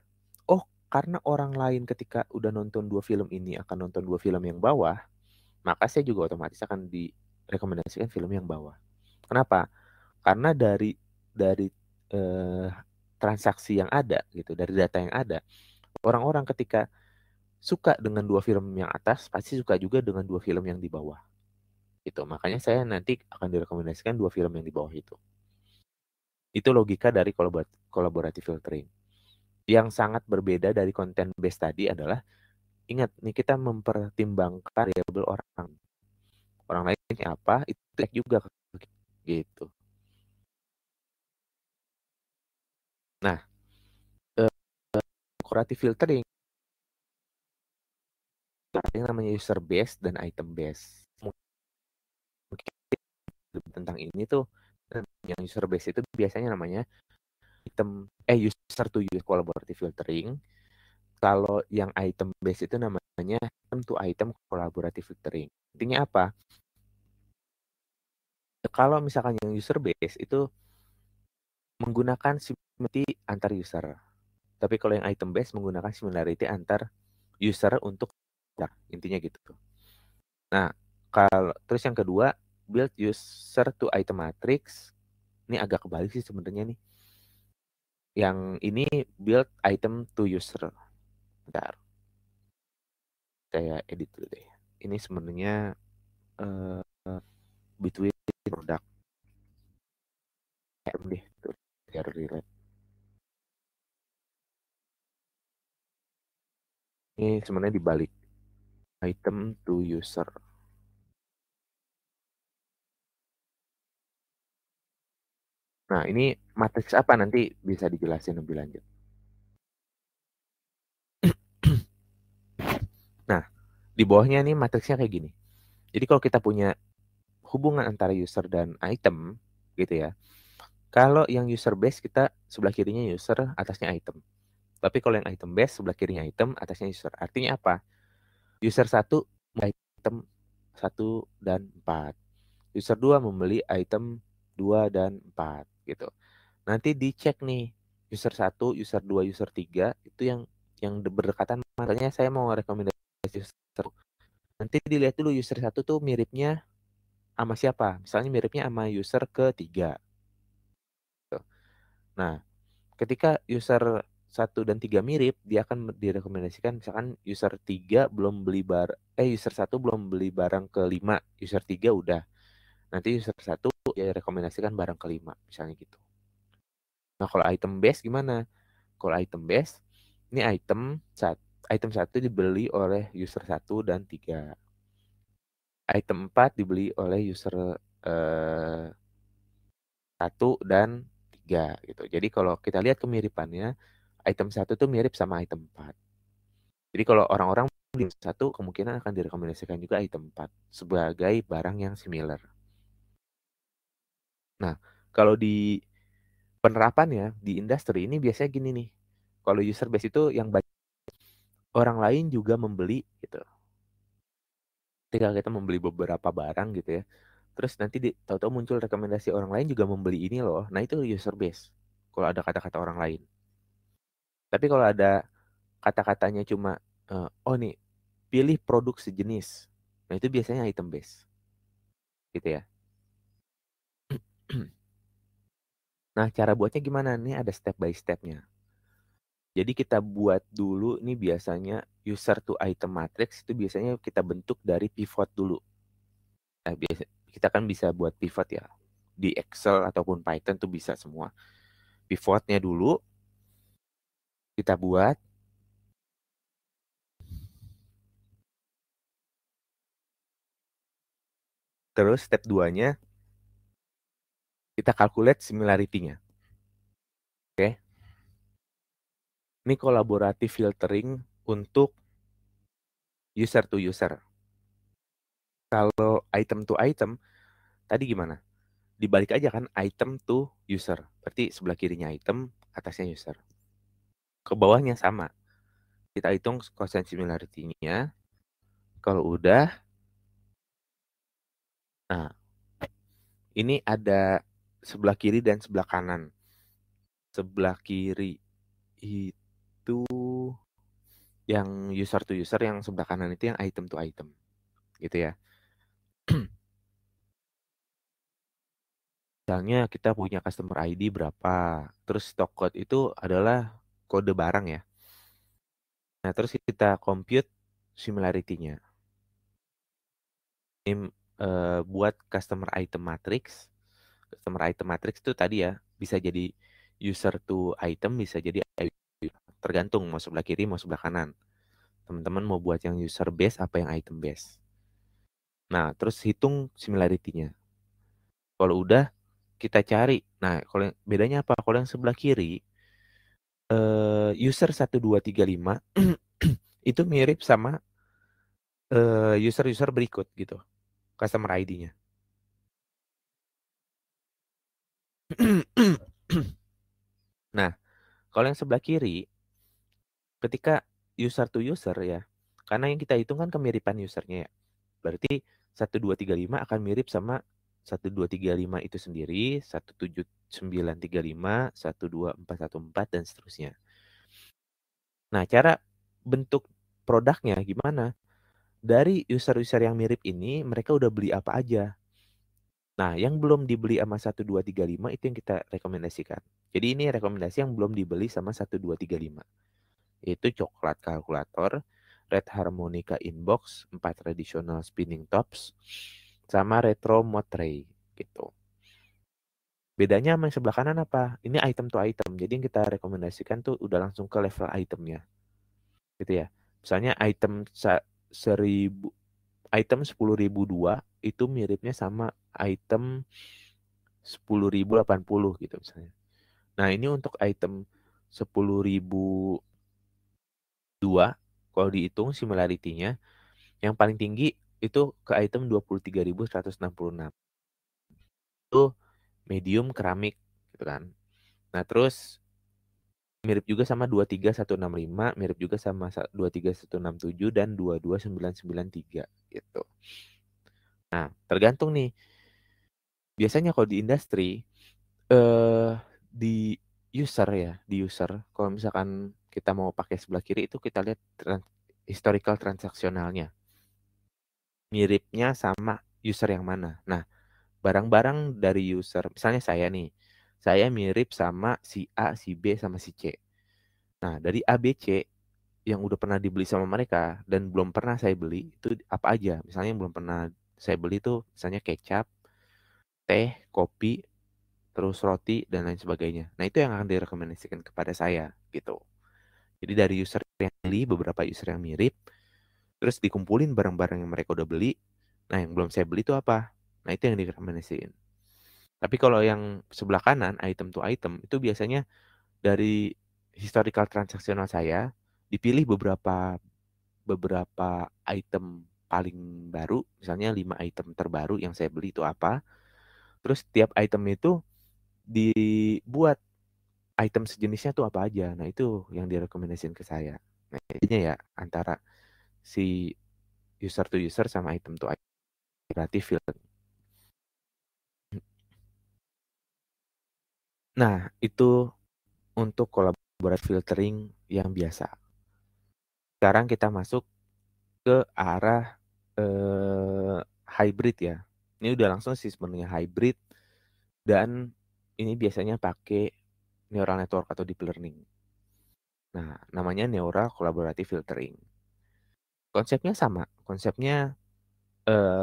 Oh, karena orang lain ketika udah nonton 2 film ini akan nonton 2 film yang bawah, maka saya juga otomatis akan direkomendasikan film yang bawah. Kenapa? Karena dari, eee, transaksi yang ada gitu, dari data yang ada, orang-orang ketika suka dengan 2 film yang atas, pasti suka juga dengan 2 film yang di bawah, gitu. Makanya saya nanti akan direkomendasikan 2 film yang di bawah itu. Itu logika dari collaborative filtering. Yang sangat berbeda dari content based tadi adalah, ingat nih kita mempertimbangkan variabel orang. Orang lain apa, itu jelek juga gitu. Nah, collaborative filtering ada yang namanya user base dan item base. Mungkin tentang ini tuh, yang user base itu biasanya namanya user to user collaborative filtering. Kalau yang item base itu namanya item to item collaborative filtering. Intinya apa? Kalau misalkan yang user base itu menggunakan similarity antar user. Tapi kalau yang item base menggunakan similarity antar user untuk intinya gitu. Nah, kalau terus yang kedua, build user to item matrix. Ini agak kebalik sih sebenarnya nih. Yang ini build item to user. Bentar, saya edit dulu deh. Ini sebenarnya uh, between product deh, tuh, biar relate. Ini sebenarnya dibalik item to user. Nah, ini matriks apa nanti bisa dijelasin lebih lanjut. Nah, di bawahnya nih matriksnya kayak gini. Jadi kalau kita punya hubungan antara user dan item gitu ya. Kalau yang user base kita sebelah kirinya user, atasnya item. Tapi kalau yang item base sebelah kirinya item, atasnya user. Artinya apa? User 1 item 1 dan 4. User 2 membeli item 2 dan 4 gitu. Nanti dicek nih user 1, user 2, user 3 itu yang berdekatan. Makanya saya mau rekomendasi user. Nanti dilihat dulu user 1 tuh miripnya sama siapa. Misalnya miripnya sama user ketiga. Gitu. Nah, ketika user 1 dan 3 mirip, dia akan direkomendasikan misalkan user 3 belum beli user 1 belum beli barang kelima, user 3 udah. Nanti user 1 ya rekomendasikan barang kelima, misalnya gitu. Nah, kalau item base gimana? Kalau item base, ini item 1 dibeli oleh user 1 dan 3. Item 4 dibeli oleh user 1 dan 3 gitu. Jadi kalau kita lihat kemiripannya, item 1 tuh mirip sama item 4. Jadi kalau orang-orang beli 1 kemungkinan akan direkomendasikan juga item 4 sebagai barang yang similar. Nah, kalau di penerapannya di industri ini biasanya gini nih. Kalau user base itu yang orang lain juga membeli gitu. Ketika kita membeli beberapa barang gitu ya. Terus nanti tahu-tahu muncul rekomendasi orang lain juga membeli ini loh. Nah, itu user base. Kalau ada kata-kata orang lain. Tapi kalau ada kata-katanya cuma oh nih, pilih produk sejenis. Nah, itu biasanya item base. Gitu ya. Nah, cara buatnya gimana? Nih ada step by stepnya. Jadi kita buat dulu nih biasanya user to item matrix itu biasanya kita bentuk dari pivot dulu. Nah, kita kan bisa buat pivot ya. Di Excel ataupun Python tuh bisa semua. Pivotnya dulu kita buat. Terus step 2-nya kita calculate similarity-nya. Oke. Ini kolaboratif filtering untuk user to user. Kalau item to item, tadi gimana? Dibalik aja kan item to user. Berarti sebelah kirinya item, atasnya user. Ke bawahnya sama. Kita hitung quotient similarity-nya. Kalau udah, Nah, ini ada sebelah kiri dan sebelah kanan. Sebelah kiri itu yang user to user, yang sebelah kanan itu yang item to item, gitu ya. Misalnya kita punya customer ID berapa, terus stock code itu adalah kode barang ya. Nah, terus kita compute similarity-nya. Ini buat customer item matrix. Customer item matrix itu tadi ya, bisa jadi user to item, bisa jadi tergantung mau sebelah kiri mau sebelah kanan. Teman-teman mau buat yang user base apa yang item base. Nah, terus hitung similarity-nya. Kalau udah, kita cari. Nah, kalau bedanya apa? Kalau yang sebelah kiri, user 1235 itu mirip sama user-user berikut gitu, customer ID-nya. Nah, kalau yang sebelah kiri, ketika user to user ya, karena yang kita hitung kan kemiripan usernya ya. Berarti 1235 akan mirip sama 1235 itu sendiri, 17935, 12414 dan seterusnya. Nah, cara bentuk produknya gimana? Dari user-user yang mirip ini, mereka udah beli apa aja. Nah, yang belum dibeli sama 1235 itu yang kita rekomendasikan. Jadi ini rekomendasi yang belum dibeli sama 1235. Yaitu coklat kalkulator, red harmonica inbox, 4 traditional spinning tops, sama retro mod tray gitu. Bedanya sama yang sebelah kanan apa? Ini item to item. Jadi yang kita rekomendasikan tuh udah langsung ke level itemnya. Gitu ya. Misalnya item 1000, item 10.002 itu miripnya sama item 10.080 gitu misalnya. Nah, ini untuk item 10.002 kalau dihitung similarity-nya yang paling tinggi itu ke item 23.166. Itu medium keramik gitu kan. Nah, terus mirip juga sama 23165, mirip juga sama 23167 dan 22993 gitu. Nah, tergantung nih. Biasanya kalau di industri di user ya, di user kalau misalkan kita mau pakai sebelah kiri itu kita lihat historical transaksionalnya. Miripnya sama user yang mana. Nah, barang-barang dari user, misalnya saya nih, saya mirip sama si A, si B, sama si C. Nah, dari A, B, C yang udah pernah dibeli sama mereka dan belum pernah saya beli itu apa aja. Misalnya yang belum pernah saya beli itu misalnya kecap, teh, kopi, terus roti dan lain sebagainya. Nah, itu yang akan direkomendasikan kepada saya gitu. Jadi dari user yang beli, beberapa user yang mirip, terus dikumpulin barang-barang yang mereka udah beli. Nah, yang belum saya beli itu apa? Nah, itu yang direkomendasiin. Tapi kalau yang sebelah kanan, item to item, itu biasanya dari historical transaksional saya, dipilih beberapa beberapa item paling baru, misalnya 5 item terbaru yang saya beli itu apa. Terus tiap item itu dibuat item sejenisnya tuh apa aja. Nah, itu yang direkomendasiin ke saya. Nah, intinya ya antara si user to user sama item to item berarti filter. Nah, itu untuk collaborative filtering yang biasa. Sekarang kita masuk ke arah hybrid ya. Ini udah langsung sih sebenarnya hybrid dan ini biasanya pakai neural network atau deep learning. Nah, namanya neural collaborative filtering. Konsepnya sama. Konsepnya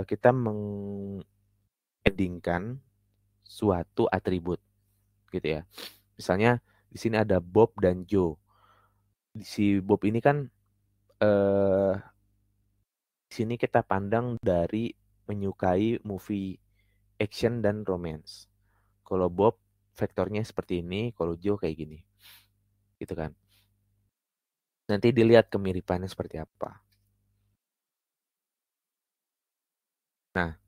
kita mengendingkan suatu atribut gitu ya. Misalnya di sini ada Bob dan Joe. Si Bob ini kan di sini kita pandang dari menyukai movie action dan romance. Kalau Bob vektornya seperti ini, kalau Joe kayak gini. Gitu kan. Nanti dilihat kemiripannya seperti apa. Nah,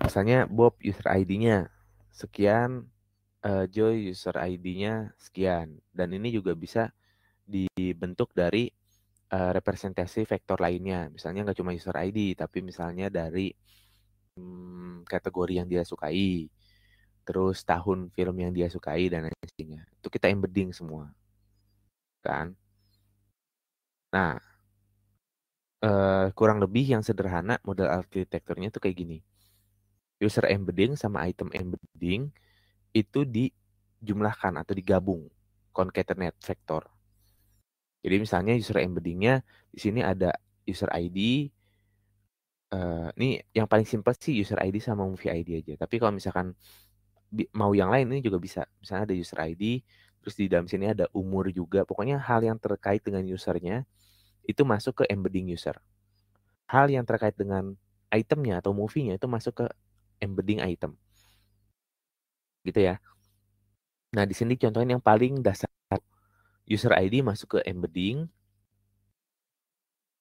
misalnya Bob user ID-nya sekian, Joy user ID-nya sekian. Dan ini juga bisa dibentuk dari representasi vektor lainnya. Misalnya nggak cuma user ID, tapi misalnya dari kategori yang dia sukai, terus tahun film yang dia sukai dan lain sebagainya. Itu kita embedding semua, kan? Nah, kurang lebih yang sederhana model arsitekturnya itu kayak gini. User embedding sama item embedding itu dijumlahkan atau digabung, concatenate vector. Jadi misalnya user embeddingnya di sini ada user ID. Ini yang paling simpel sih user ID sama movie ID aja. Tapi kalau misalkan mau yang lain ini juga bisa. Misalnya ada user ID, terus di dalam sini ada umur juga. Pokoknya hal yang terkait dengan usernya itu masuk ke embedding user. Hal yang terkait dengan itemnya atau movie-nya itu masuk ke embedding item. Gitu ya. Nah, di sini contohnya yang paling dasar. User ID masuk ke embedding,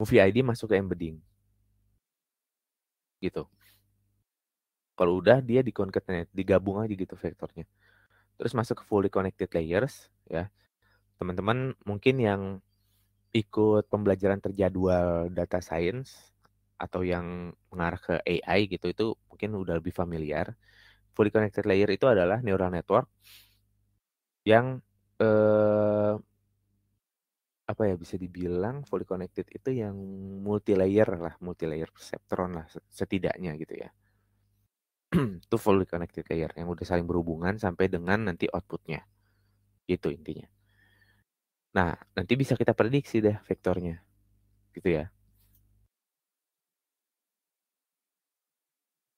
movie ID masuk ke embedding. Gitu. Kalau udah dia di-concatenate, digabung aja gitu vektornya. Terus masuk ke fully connected layers ya. Teman-teman mungkin yang ikut pembelajaran terjadwal data science atau yang mengarah ke AI gitu itu mungkin udah lebih familiar. Fully connected layer itu adalah neural network yang apa ya bisa dibilang fully connected itu yang multi layer perceptron lah setidaknya gitu ya. Itu fully connected layer yang udah saling berhubungan sampai dengan nanti outputnya. Gitu intinya. Nah, nanti bisa kita prediksi deh vektornya. Gitu ya.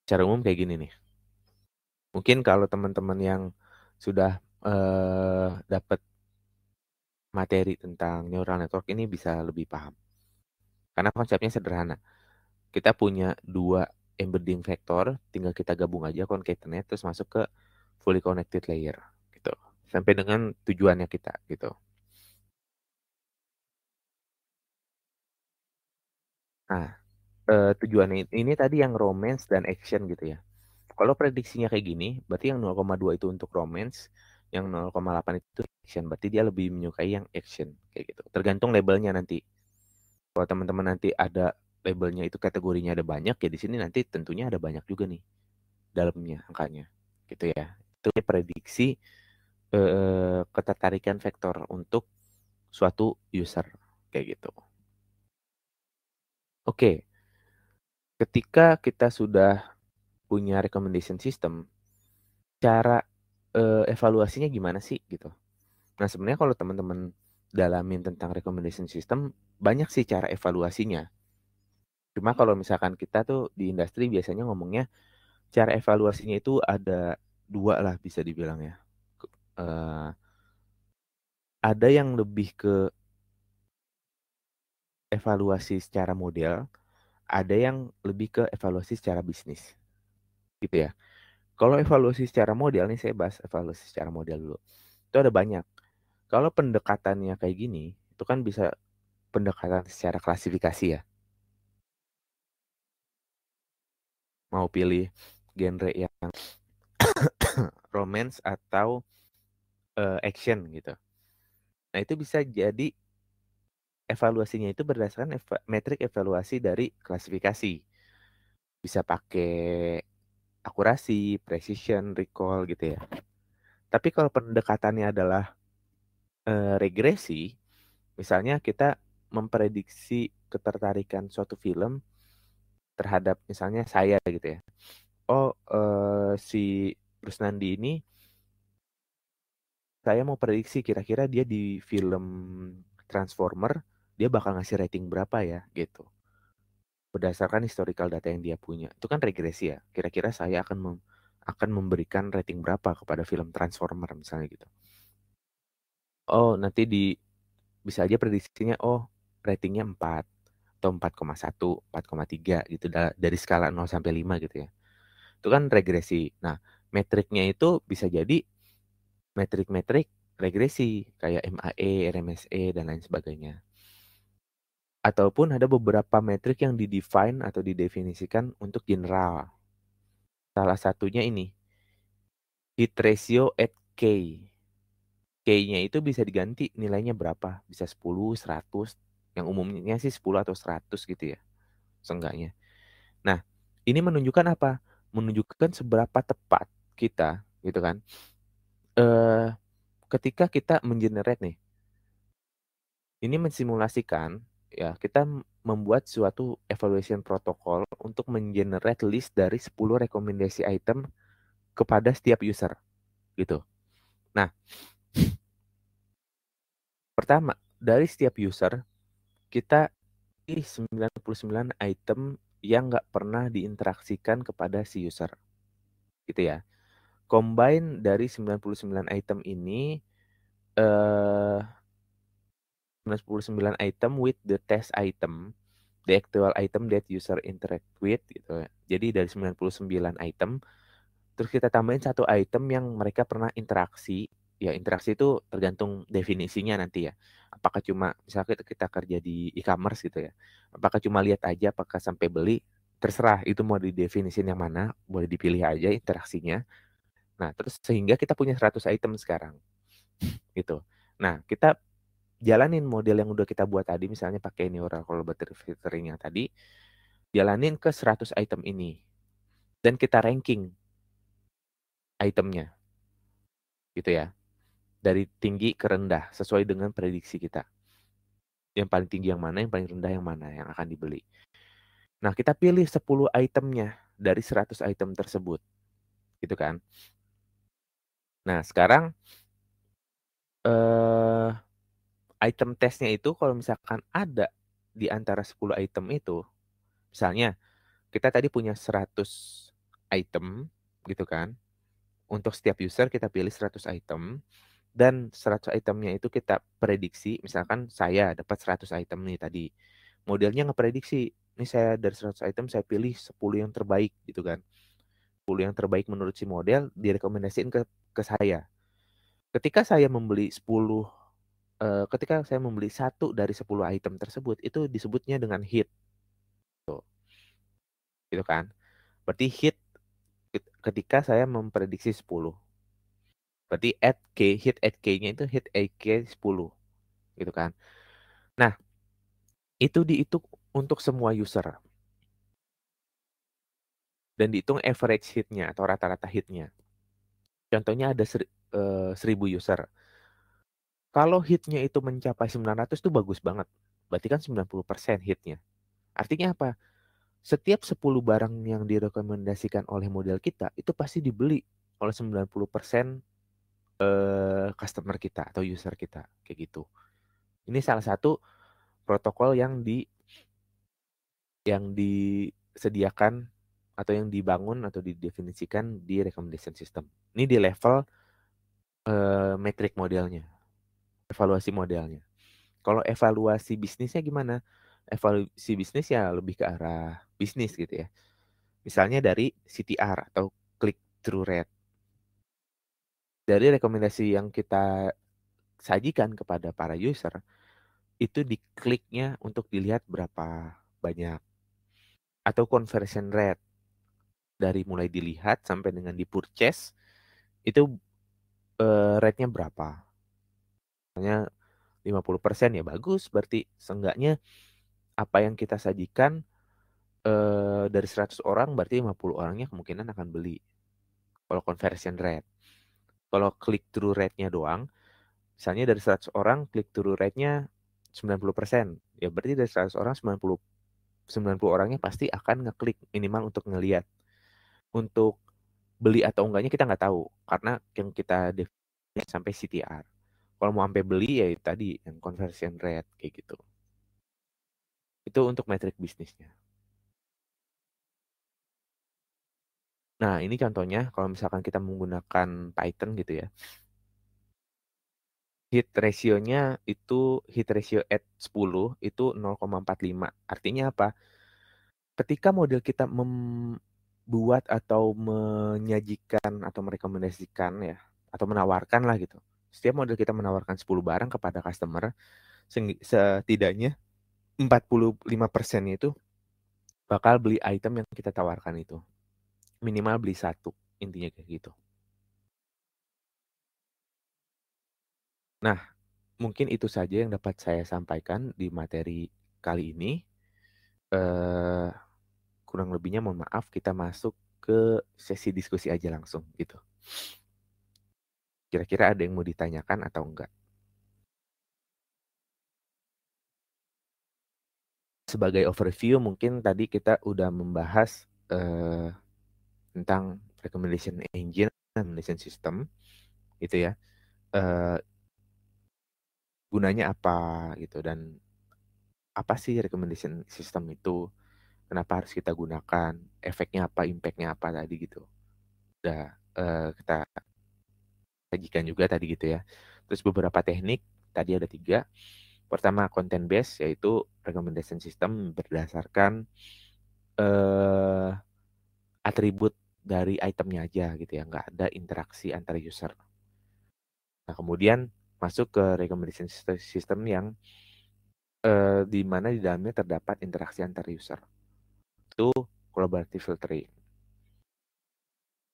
Secara umum kayak gini nih. Mungkin kalau teman-teman yang sudah dapat materi tentang neural network ini bisa lebih paham. Karena konsepnya sederhana. Kita punya dua embedding vector, tinggal kita gabung aja concatenate terus masuk ke fully connected layer gitu. Sampai dengan tujuannya kita gitu. Nah, tujuannya ini tadi yang romance dan action gitu ya. Kalau prediksinya kayak gini, berarti yang 0,2 itu untuk romance, yang 0,8 itu action. Berarti dia lebih menyukai yang action kayak gitu. Tergantung labelnya nanti. Kalau teman-teman nanti ada labelnya itu kategorinya ada banyak ya di sini nanti tentunya ada banyak juga nih dalamnya angkanya. Gitu ya. Itu prediksi ketertarikan vektor untuk suatu user kayak gitu. Oke, ketika kita sudah punya recommendation system, cara evaluasinya gimana sih gitu. Nah, sebenarnya kalau teman-teman dalamin tentang recommendation system, banyak sih cara evaluasinya. Cuma kalau misalkan kita tuh di industri biasanya ngomongnya cara evaluasinya itu ada dua lah bisa dibilang ya. Eh, ada yang lebih ke evaluasi secara model, ada yang lebih ke evaluasi secara bisnis. Gitu ya. Kalau evaluasi secara model nih saya bahas evaluasi secara model dulu. Itu ada banyak. Kalau pendekatannya kayak gini, itu kan bisa pendekatan secara klasifikasi ya. Mau pilih genre yang romance atau action gitu. Nah, itu bisa jadi evaluasinya itu berdasarkan metrik evaluasi dari klasifikasi. Bisa pakai akurasi, precision, recall gitu ya. Tapi kalau pendekatannya adalah regresi, misalnya kita memprediksi ketertarikan suatu film terhadap misalnya saya gitu ya. Oh, si Rusnandi ini saya mau prediksi kira-kira dia di film Transformer dia bakal ngasih rating berapa ya gitu. Berdasarkan historical data yang dia punya. Itu kan regresi ya. Kira-kira saya akan memberikan rating berapa kepada film Transformer misalnya gitu. Oh, nanti bisa aja prediksinya oh ratingnya 4 atau 4,1, 4,3 gitu dari skala 0 sampai 5 gitu ya. Itu kan regresi. Nah, metriknya itu bisa jadi metrik-metrik regresi kayak MAE, RMSE dan lain sebagainya. Ataupun ada beberapa metrik yang didefine atau didefinisikan untuk general. Salah satunya ini, hit ratio at K. K-nya itu bisa diganti nilainya berapa? Bisa 10, 100. Yang umumnya sih 10 atau 100 gitu ya. Seenggaknya. Nah, ini menunjukkan apa? menunjukkan seberapa tepat kita gitu kan ketika kita mengenerate nih. Ini mensimulasikan ya kita membuat suatu evaluation protocol untuk mengenerate list dari 10 rekomendasi item kepada setiap user gitu. Nah, pertama dari setiap user kita pilih 99 item yang nggak pernah diinteraksikan kepada si user gitu ya. Combine dari 99 item ini 99 item with the test item, the actual item that user interact with gitu. Jadi dari 99 item terus kita tambahin satu item yang mereka pernah interaksi. Ya, interaksi itu tergantung definisinya nanti ya. Apakah cuma misalnya kita kerja di e-commerce gitu ya. Apakah cuma lihat aja, apakah sampai beli, terserah itu mau didefinisin yang mana, boleh dipilih aja interaksinya. Nah, terus sehingga kita punya 100 item sekarang gitu. Nah, kita jalanin model yang udah kita buat tadi, misalnya pakai neural collaborative filtering yang tadi, jalanin ke 100 item ini. Dan kita ranking itemnya gitu ya. Dari tinggi ke rendah sesuai dengan prediksi kita. Yang paling tinggi yang mana, yang paling rendah yang mana yang akan dibeli. Nah, kita pilih 10 itemnya dari 100 item tersebut. Gitu kan. Nah, sekarang eh item testnya itu kalau misalkan ada di antara 10 item itu, misalnya kita tadi punya 100 item gitu kan. Untuk setiap user kita pilih 100 item dan 100 itemnya itu kita prediksi, misalkan saya dapat 100 item nih tadi. Modelnya ngeprediksi, ini saya dari 100 item saya pilih 10 yang terbaik gitu kan. 10 yang terbaik menurut si model direkomendasiin ke saya. Ketika saya membeli 10 ketika saya membeli satu dari 10 item tersebut itu disebutnya dengan hit tuh, gitu kan. Berarti hit ketika saya memprediksi 10. Berarti hit at K-nya itu hit at K 10 gitu kan. Nah, itu dihitung untuk semua user dan dihitung average hitnya atau rata-rata hitnya. Contohnya ada 1000 user. Kalau hitnya itu mencapai 900 itu bagus banget. Berarti kan 90% hitnya. Artinya apa? Setiap 10 barang yang direkomendasikan oleh model kita itu pasti dibeli oleh 90% customer kita atau user kita kayak gitu. Ini salah satu protokol yang disediakan atau yang dibangun atau didefinisikan di recommendation system. Ini di level metric modelnya, evaluasi modelnya. Kalau evaluasi bisnisnya gimana? Evaluasi bisnis ya lebih ke arah bisnis gitu ya. Misalnya dari CTR atau click through rate. Dari rekomendasi yang kita sajikan kepada para user, itu dikliknya untuk dilihat berapa banyak. Atau conversion rate. Dari mulai dilihat sampai dengan di purchase, itu rate-nya berapa. Misalnya 50% ya bagus, berarti seenggaknya apa yang kita sajikan dari 100 orang berarti 50 orangnya kemungkinan akan beli. Kalau conversion rate. Kalau click through rate-nya doang, misalnya dari 100 orang click through rate-nya 90%. Ya berarti dari 100 orang 90 orangnya pasti akan ngeklik minimal untuk ngelihat. Untuk beli atau enggaknya kita nggak tahu karena yang kita definisi sampai CTR. Kalau mau sampai beli ya itu tadi yang conversion rate kayak gitu. Itu untuk metrik bisnisnya. Nah, ini contohnya kalau misalkan kita menggunakan Python gitu ya. Hit ratio-nya itu hit ratio at 10 itu 0,45. Artinya apa? Ketika model kita membuat atau menyajikan atau merekomendasikan ya atau menawarkan lah gitu. Setiap model kita menawarkan 10 barang kepada customer, setidaknya 45% itu bakal beli item yang kita tawarkan itu. Minimal beli satu, intinya kayak gitu. Nah, mungkin itu saja yang dapat saya sampaikan di materi kali ini. Eh, kurang lebihnya mohon maaf, kita masuk ke sesi diskusi aja langsung gitu. Kira-kira ada yang mau ditanyakan atau enggak? Sebagai overview mungkin tadi kita udah membahas tentang recommendation engine, recommendation system gitu ya. Eh, gunanya apa gitu dan apa sih recommendation system itu? Kenapa harus kita gunakan? Efeknya apa? Impactnya apa tadi gitu. Udah kita sajikan juga tadi gitu ya. Terus beberapa teknik tadi ada 3. Pertama content based yaitu recommendation system berdasarkan eh, atribut dari itemnya aja gitu ya, nggak ada interaksi antar user. Nah kemudian masuk ke recommendation system yang di mana di dalamnya terdapat interaksi antar user. Itu collaborative filtering.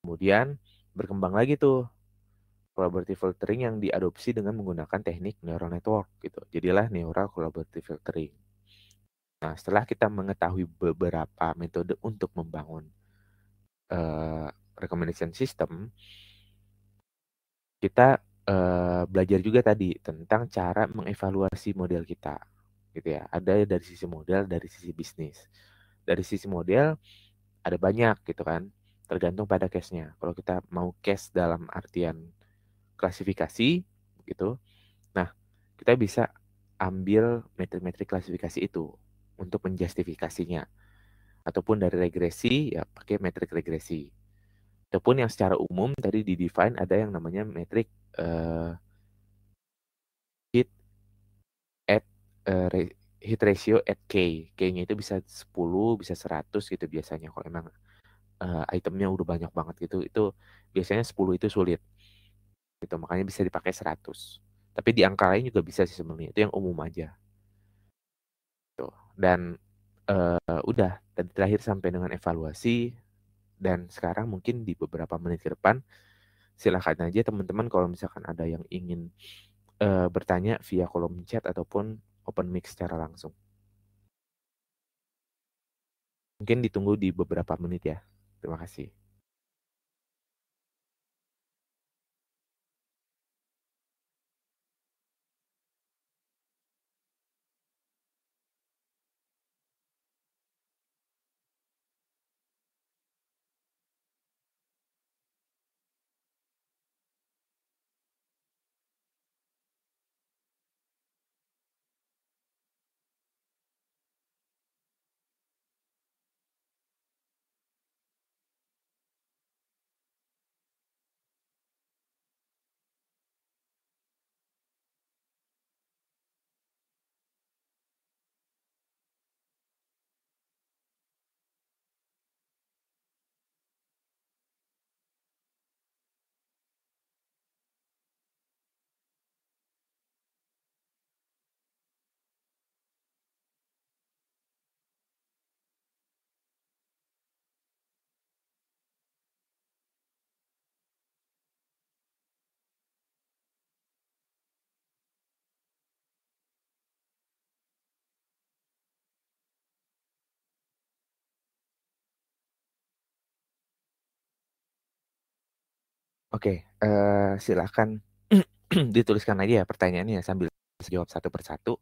Kemudian berkembang lagi tuh collaborative filtering yang diadopsi dengan menggunakan teknik neural network gitu. Jadilah neural collaborative filtering. Nah, setelah kita mengetahui beberapa metode untuk membangun uh, recommendation system, kita belajar juga tadi tentang cara mengevaluasi model kita, gitu ya. Ada dari sisi model, dari sisi bisnis. Dari sisi model ada banyak gitu kan, tergantung pada case-nya. Kalau kita mau case dalam artian klasifikasi, gitu. Nah, kita bisa ambil metrik-metrik klasifikasi itu untuk menjustifikasinya. Ataupun dari regresi, ya pakai metrik regresi. Ataupun yang secara umum tadi di define ada yang namanya metrik hit at hit ratio at K. K-nya itu bisa 10, bisa 100 gitu biasanya. Kalau emang itemnya udah banyak banget gitu, itu biasanya 10 itu sulit. Gitu, makanya bisa dipakai 100. Tapi di angka lain juga bisa sih sebenarnya. Itu yang umum aja. Tuh. Dan udah tadi terakhir sampai dengan evaluasi dan sekarang mungkin di beberapa menit ke depan silakan aja teman-teman kalau misalkan ada yang ingin bertanya via kolom chat ataupun open mic secara langsung. Mungkin ditunggu di beberapa menit ya. Terima kasih. Oke, silakan dituliskan aja ya pertanyaannya sambil jawab satu persatu.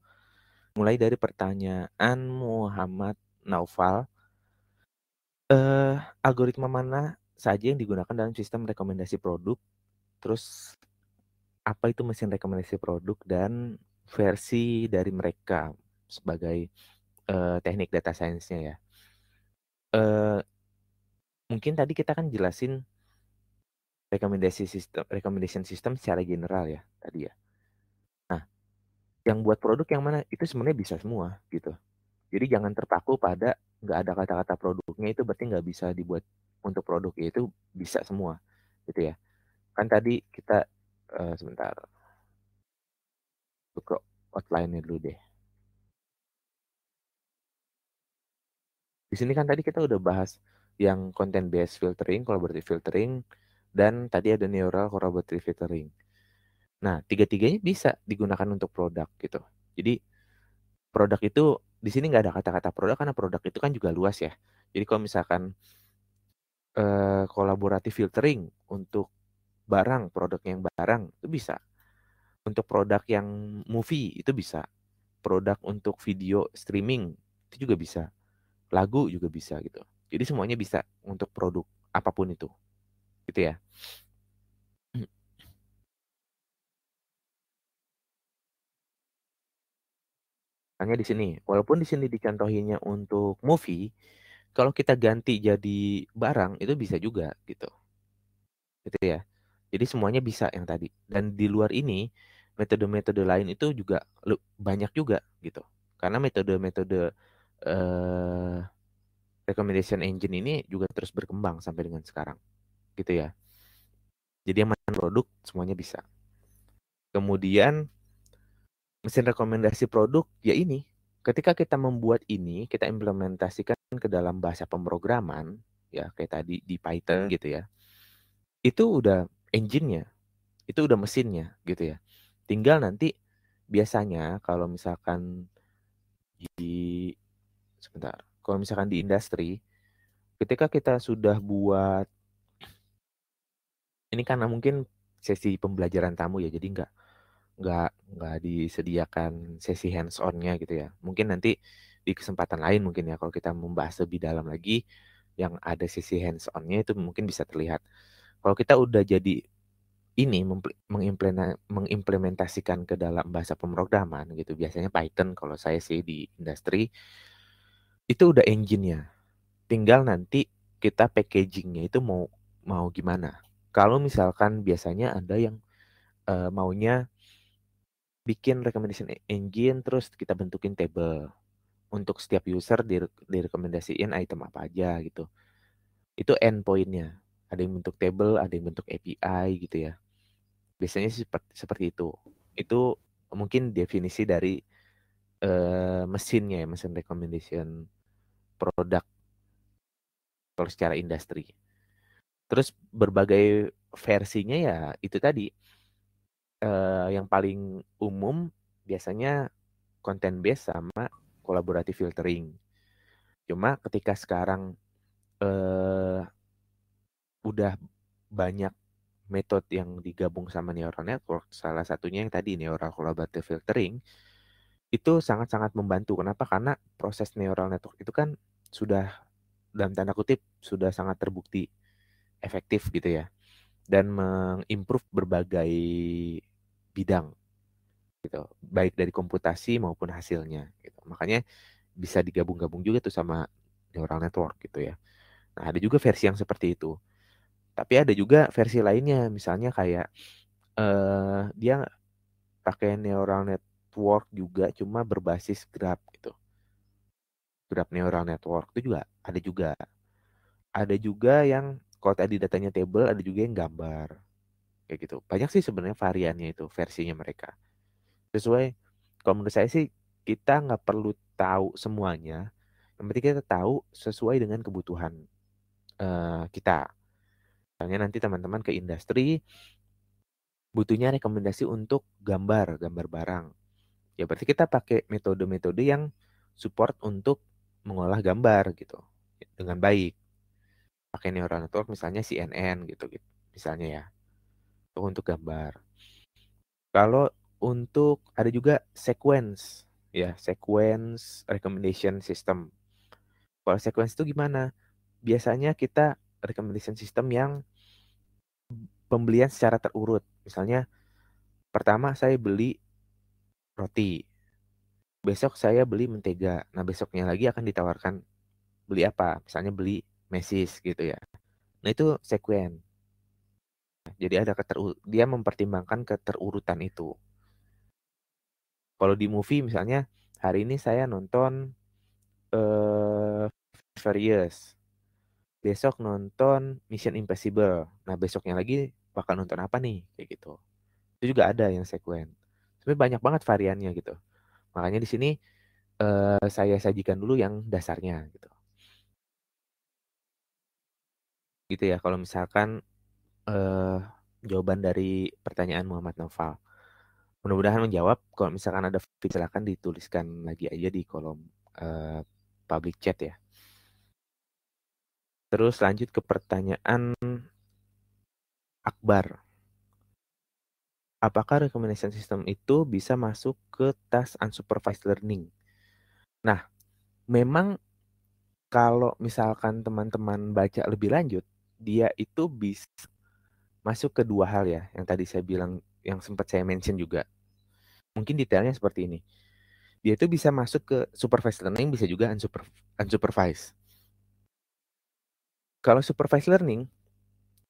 Mulai dari pertanyaan Muhammad Naufal, algoritma mana saja yang digunakan dalam sistem rekomendasi produk? Terus apa itu mesin rekomendasi produk dan versi dari mereka sebagai teknik data science-nya ya. Eh, mungkin tadi kita kan jelasin recommendation system secara general ya tadi ya. Nah, yang buat produk yang mana itu sebenarnya bisa semua gitu. Jadi jangan terpaku pada nggak ada kata-kata produknya itu berarti nggak bisa dibuat untuk produk ya itu bisa semua gitu ya. Kan tadi kita sebentar ke outline-nya dulu deh. Di sini kan tadi kita udah bahas yang content based filtering, collaborative filtering, dan tadi ada neural collaborative filtering. Nah, tiga-tiganya bisa digunakan untuk produk gitu. Jadi produk itu di sini nggak ada kata-kata produk karena produk itu kan juga luas ya. Jadi kalau misalkan collaborative filtering untuk barang, produk yang barang itu bisa. Untuk produk yang movie itu bisa. Produk untuk video streaming itu juga bisa. Lagu juga bisa gitu. Jadi semuanya bisa untuk produk apapun itu. Gitu ya. Hanya di sini, walaupun di sini dicontohinnya untuk movie, kalau kita ganti jadi barang itu bisa juga gitu. Gitu ya. Jadi semuanya bisa yang tadi. Dan di luar ini metode-metode lain itu juga banyak juga gitu. Karena metode-metode eh, recommendation engine ini juga terus berkembang sampai dengan sekarang. Gitu ya. Jadi yang mana produk semuanya bisa. Kemudian mesin rekomendasi produk ya ini. Ketika kita membuat ini, kita implementasikan ke dalam bahasa pemrograman, ya kayak tadi di Python gitu ya. Itu udah engine-nya, itu udah mesinnya gitu ya. Tinggal nanti biasanya kalau misalkan di sebentar, kalau misalkan di industri, ketika kita sudah buat ini karena mungkin sesi pembelajaran tamu ya, jadi nggak disediakan sesi hands on-nya gitu ya. Mungkin nanti di kesempatan lain mungkin ya kalau kita membahas lebih dalam lagi yang ada sesi hands on-nya itu mungkin bisa terlihat. Kalau kita udah jadi ini mengimplementasikan ke dalam bahasa pemrograman gitu, biasanya Python kalau saya sih di industri itu udah engine-nya. Tinggal nanti kita packaging-nya itu mau mau gimana. Kalau misalkan biasanya ada yang maunya bikin recommendation engine terus kita bentukin table untuk setiap user direkomendasiin item apa aja gitu. Itu endpoint-nya. Ada yang bentuk table, ada yang bentuk API gitu ya. Biasanya sih seperti itu. Itu mungkin definisi dari mesinnya ya, mesin recommendation produk kalau secara industri. Terus berbagai versinya ya itu tadi yang paling umum biasanya content based sama collaborative filtering. Cuma ketika sekarang eh, udah banyak metode yang digabung sama neural network, salah satunya yang tadi neural collaborative filtering, itu sangat-sangat membantu. Kenapa? Karena proses neural network itu kan sudah dalam tanda kutip sudah sangat terbukti efektif gitu ya dan mengimprove berbagai bidang gitu, baik dari komputasi maupun hasilnya gitu. Makanya bisa digabung-gabung juga tuh sama neural network gitu ya. Nah, ada juga versi yang seperti itu. Tapi ada juga versi lainnya, misalnya kayak dia pakai neural network juga cuma berbasis graph gitu. Graph neural network itu juga ada juga. Ada juga yang kalau tadi datanya table, ada juga yang gambar kayak gitu. Banyak sih sebenarnya variannya itu versinya mereka. Sesuai kalau menurut saya sih kita nggak perlu tahu semuanya. Yang penting kita tahu sesuai dengan kebutuhan kita. Misalnya nanti teman-teman ke industri butuhnya rekomendasi untuk gambar barang. Ya berarti kita pakai metode-metode yang support untuk mengolah gambar gitu dengan baik. Pakai neural network misalnya CNN gitu, gitu misalnya ya untuk gambar. Kalau untuk ada juga sequence ya, sequence recommendation system. Kalau sequence itu gimana? Biasanya kita recommendation system yang pembelian secara terurut. Misalnya pertama saya beli roti, besok saya beli mentega. Nah, besoknya lagi akan ditawarkan beli apa? Misalnya beli mesis gitu ya. Nah, itu sequence. Jadi ada dia mempertimbangkan keterurutan itu. Kalau di movie misalnya hari ini saya nonton eh Furious. Besok nonton Mission Impossible. Nah, besoknya lagi bakal nonton apa nih? Kayak gitu. Itu juga ada yang sequence. Sebenarnya banyak banget variannya gitu. Makanya di sini saya sajikan dulu yang dasarnya gitu. Gitu ya kalau misalkan eh jawaban dari pertanyaan Muhammad Naufal. Mudah-mudahan menjawab. Kalau misalkan ada silakan dituliskan lagi aja di kolom eh, public chat ya. Terus lanjut ke pertanyaan Akbar. Apakah recommendation system itu bisa masuk ke task unsupervised learning? Nah, memang kalau misalkan teman-teman baca lebih lanjut, dia itu bisa masuk ke dua hal ya, yang tadi saya bilang, yang sempat saya mention juga. Mungkin detailnya seperti ini. Dia itu bisa masuk ke supervised learning, bisa juga unsupervised. Kalau supervised learning,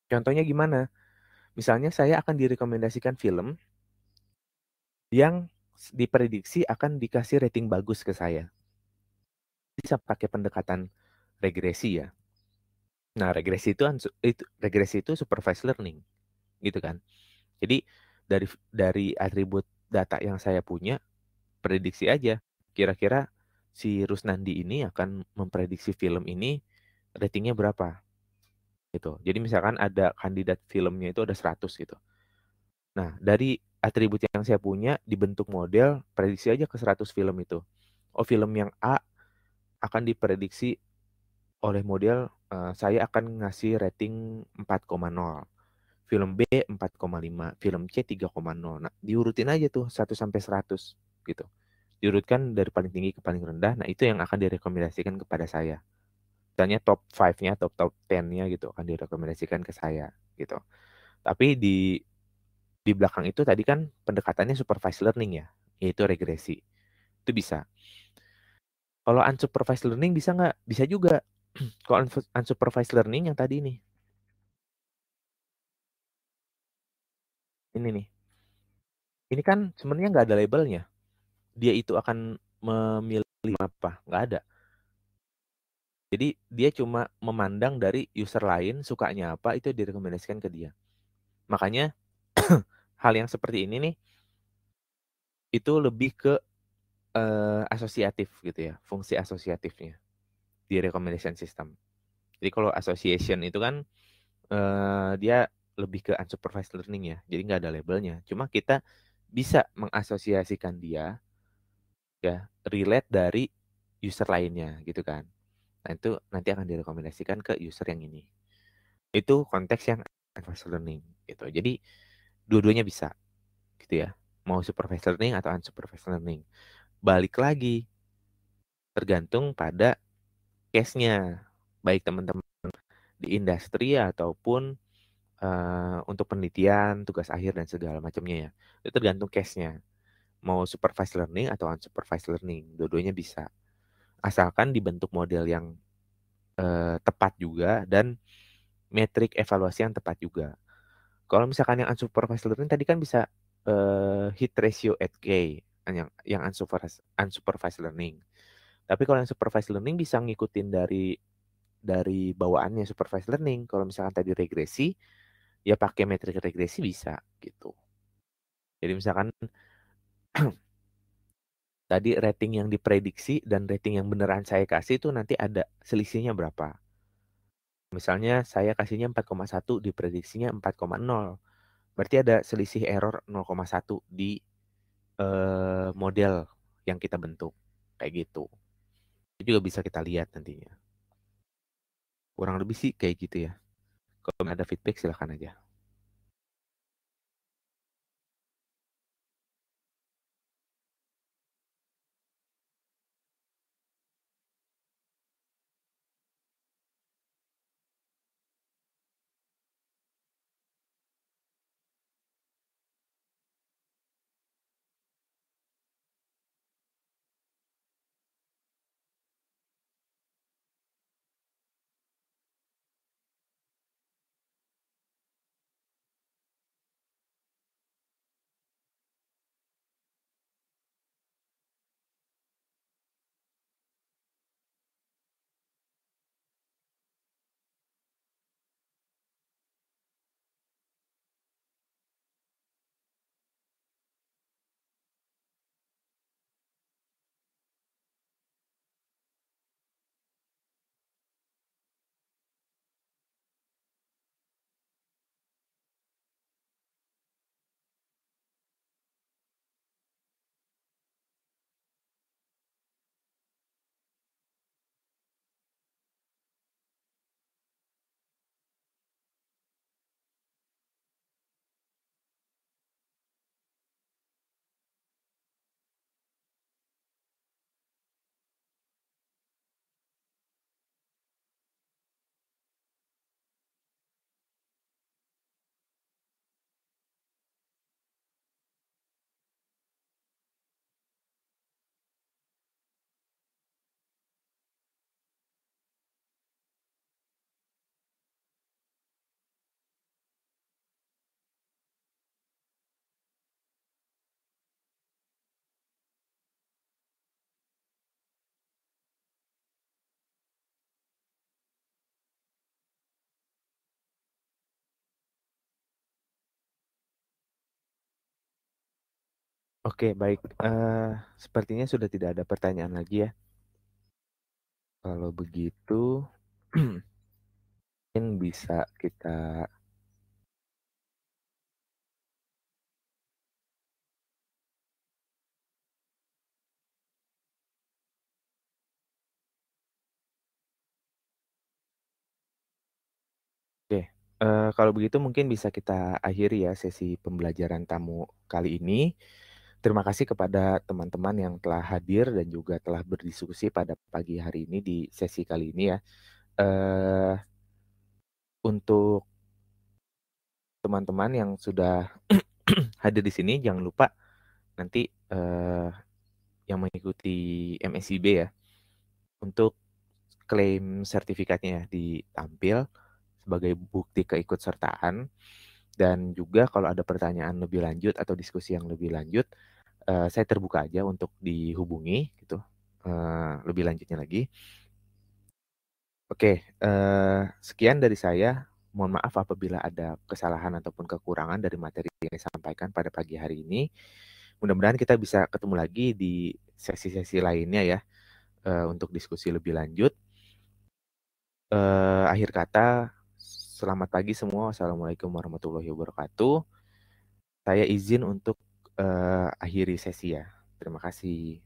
contohnya gimana? Misalnya saya akan direkomendasikan film yang diprediksi akan dikasih rating bagus ke saya. Bisa pakai pendekatan regresi ya. Nah, regresi itu supervised learning, gitu kan. Jadi dari atribut data yang saya punya, prediksi aja kira-kira si Rusnandi ini akan memprediksi film ini ratingnya berapa gitu. Jadi misalkan ada kandidat filmnya itu ada 100 gitu. Nah, dari atribut yang saya punya dibentuk model, prediksi aja ke 100 film itu. Oh, film yang A akan diprediksi oleh model, saya akan ngasih rating 4,0. Film B 4,5, film C 3,0. Nah, diurutin aja tuh 1 sampai 100 gitu. Diurutkan dari paling tinggi ke paling rendah. Nah, itu yang akan direkomendasikan kepada saya. Misalnya top 5-nya, top 10-nya gitu akan direkomendasikan ke saya gitu. Tapi di belakang itu tadi kan pendekatannya supervised learning ya, yaitu regresi. Itu bisa. Kalau unsupervised learning bisa nggak? Bisa juga. Kalau unsupervised learning yang tadi nih, ini nih. Ini kan sebenarnya nggak ada labelnya. Dia itu akan memilih apa? Nggak ada. Jadi dia cuma memandang dari user lain sukanya apa itu direkomendasikan ke dia. Makanya hal yang seperti ini nih itu lebih ke asosiatif gitu ya, fungsi asosiatifnya di recommendation system. Jadi kalau association itu kan dia lebih ke unsupervised learning ya, jadi nggak ada labelnya. Cuma kita bisa mengasosiasikan dia ya relate dari user lainnya gitu kan. Nah itu nanti akan direkomendasikan ke user yang ini. Itu konteks yang unsupervised learning gitu. Jadi dua-duanya bisa gitu ya. Mau supervised learning atau unsupervised learning. Balik lagi tergantung pada case-nya. Baik teman-teman di industri ataupun untuk penelitian, tugas akhir dan segala macamnya ya. Itu tergantung case-nya. Mau supervised learning atau unsupervised learning, dua-duanya bisa. Asalkan dibentuk model yang tepat juga dan metrik evaluasi yang tepat juga. Kalau misalkan yang unsupervised learning tadi kan bisa hit ratio at K, yang unsupervised learning. Tapi kalau yang supervised learning bisa ngikutin dari bawaannya supervised learning. Kalau misalkan tadi regresi, ya pakai metrik regresi bisa gitu. Jadi misalkan tadi rating yang diprediksi dan rating yang beneran saya kasih itu nanti ada selisihnya berapa. Misalnya saya kasihnya 4,1, diprediksinya 4,0. Berarti ada selisih error 0,1 di model yang kita bentuk. Kayak gitu. Itu juga bisa kita lihat nantinya. Kurang lebih sih kayak gitu ya. Kalau ada feedback silahkan aja. Oke, baik. Sepertinya sudah tidak ada pertanyaan lagi ya. Kalau begitu, mungkin bisa kita. Oke, kalau begitu mungkin bisa kita akhiri ya sesi pembelajaran tamu kali ini. Terima kasih kepada teman-teman yang telah hadir dan juga telah berdiskusi pada pagi hari ini di sesi kali ini ya. Eee, untuk teman-teman yang sudah hadir di sini jangan lupa nanti, yang mengikuti MSIB ya, untuk klaim sertifikatnya ya ditampil sebagai bukti keikutsertaan. Dan juga kalau ada pertanyaan lebih lanjut atau diskusi yang lebih lanjut, saya terbuka aja untuk dihubungi gitu, lebih lanjutnya lagi. Oke, sekian dari saya. Mohon maaf apabila ada kesalahan ataupun kekurangan dari materi yang disampaikan pada pagi hari ini. Mudah-mudahan kita bisa ketemu lagi di sesi-sesi lainnya ya, untuk diskusi lebih lanjut. Akhir kata, selamat pagi semua. Wassalamualaikum warahmatullahi wabarakatuh. Saya izin untuk, akhiri sesi ya. Terima kasih.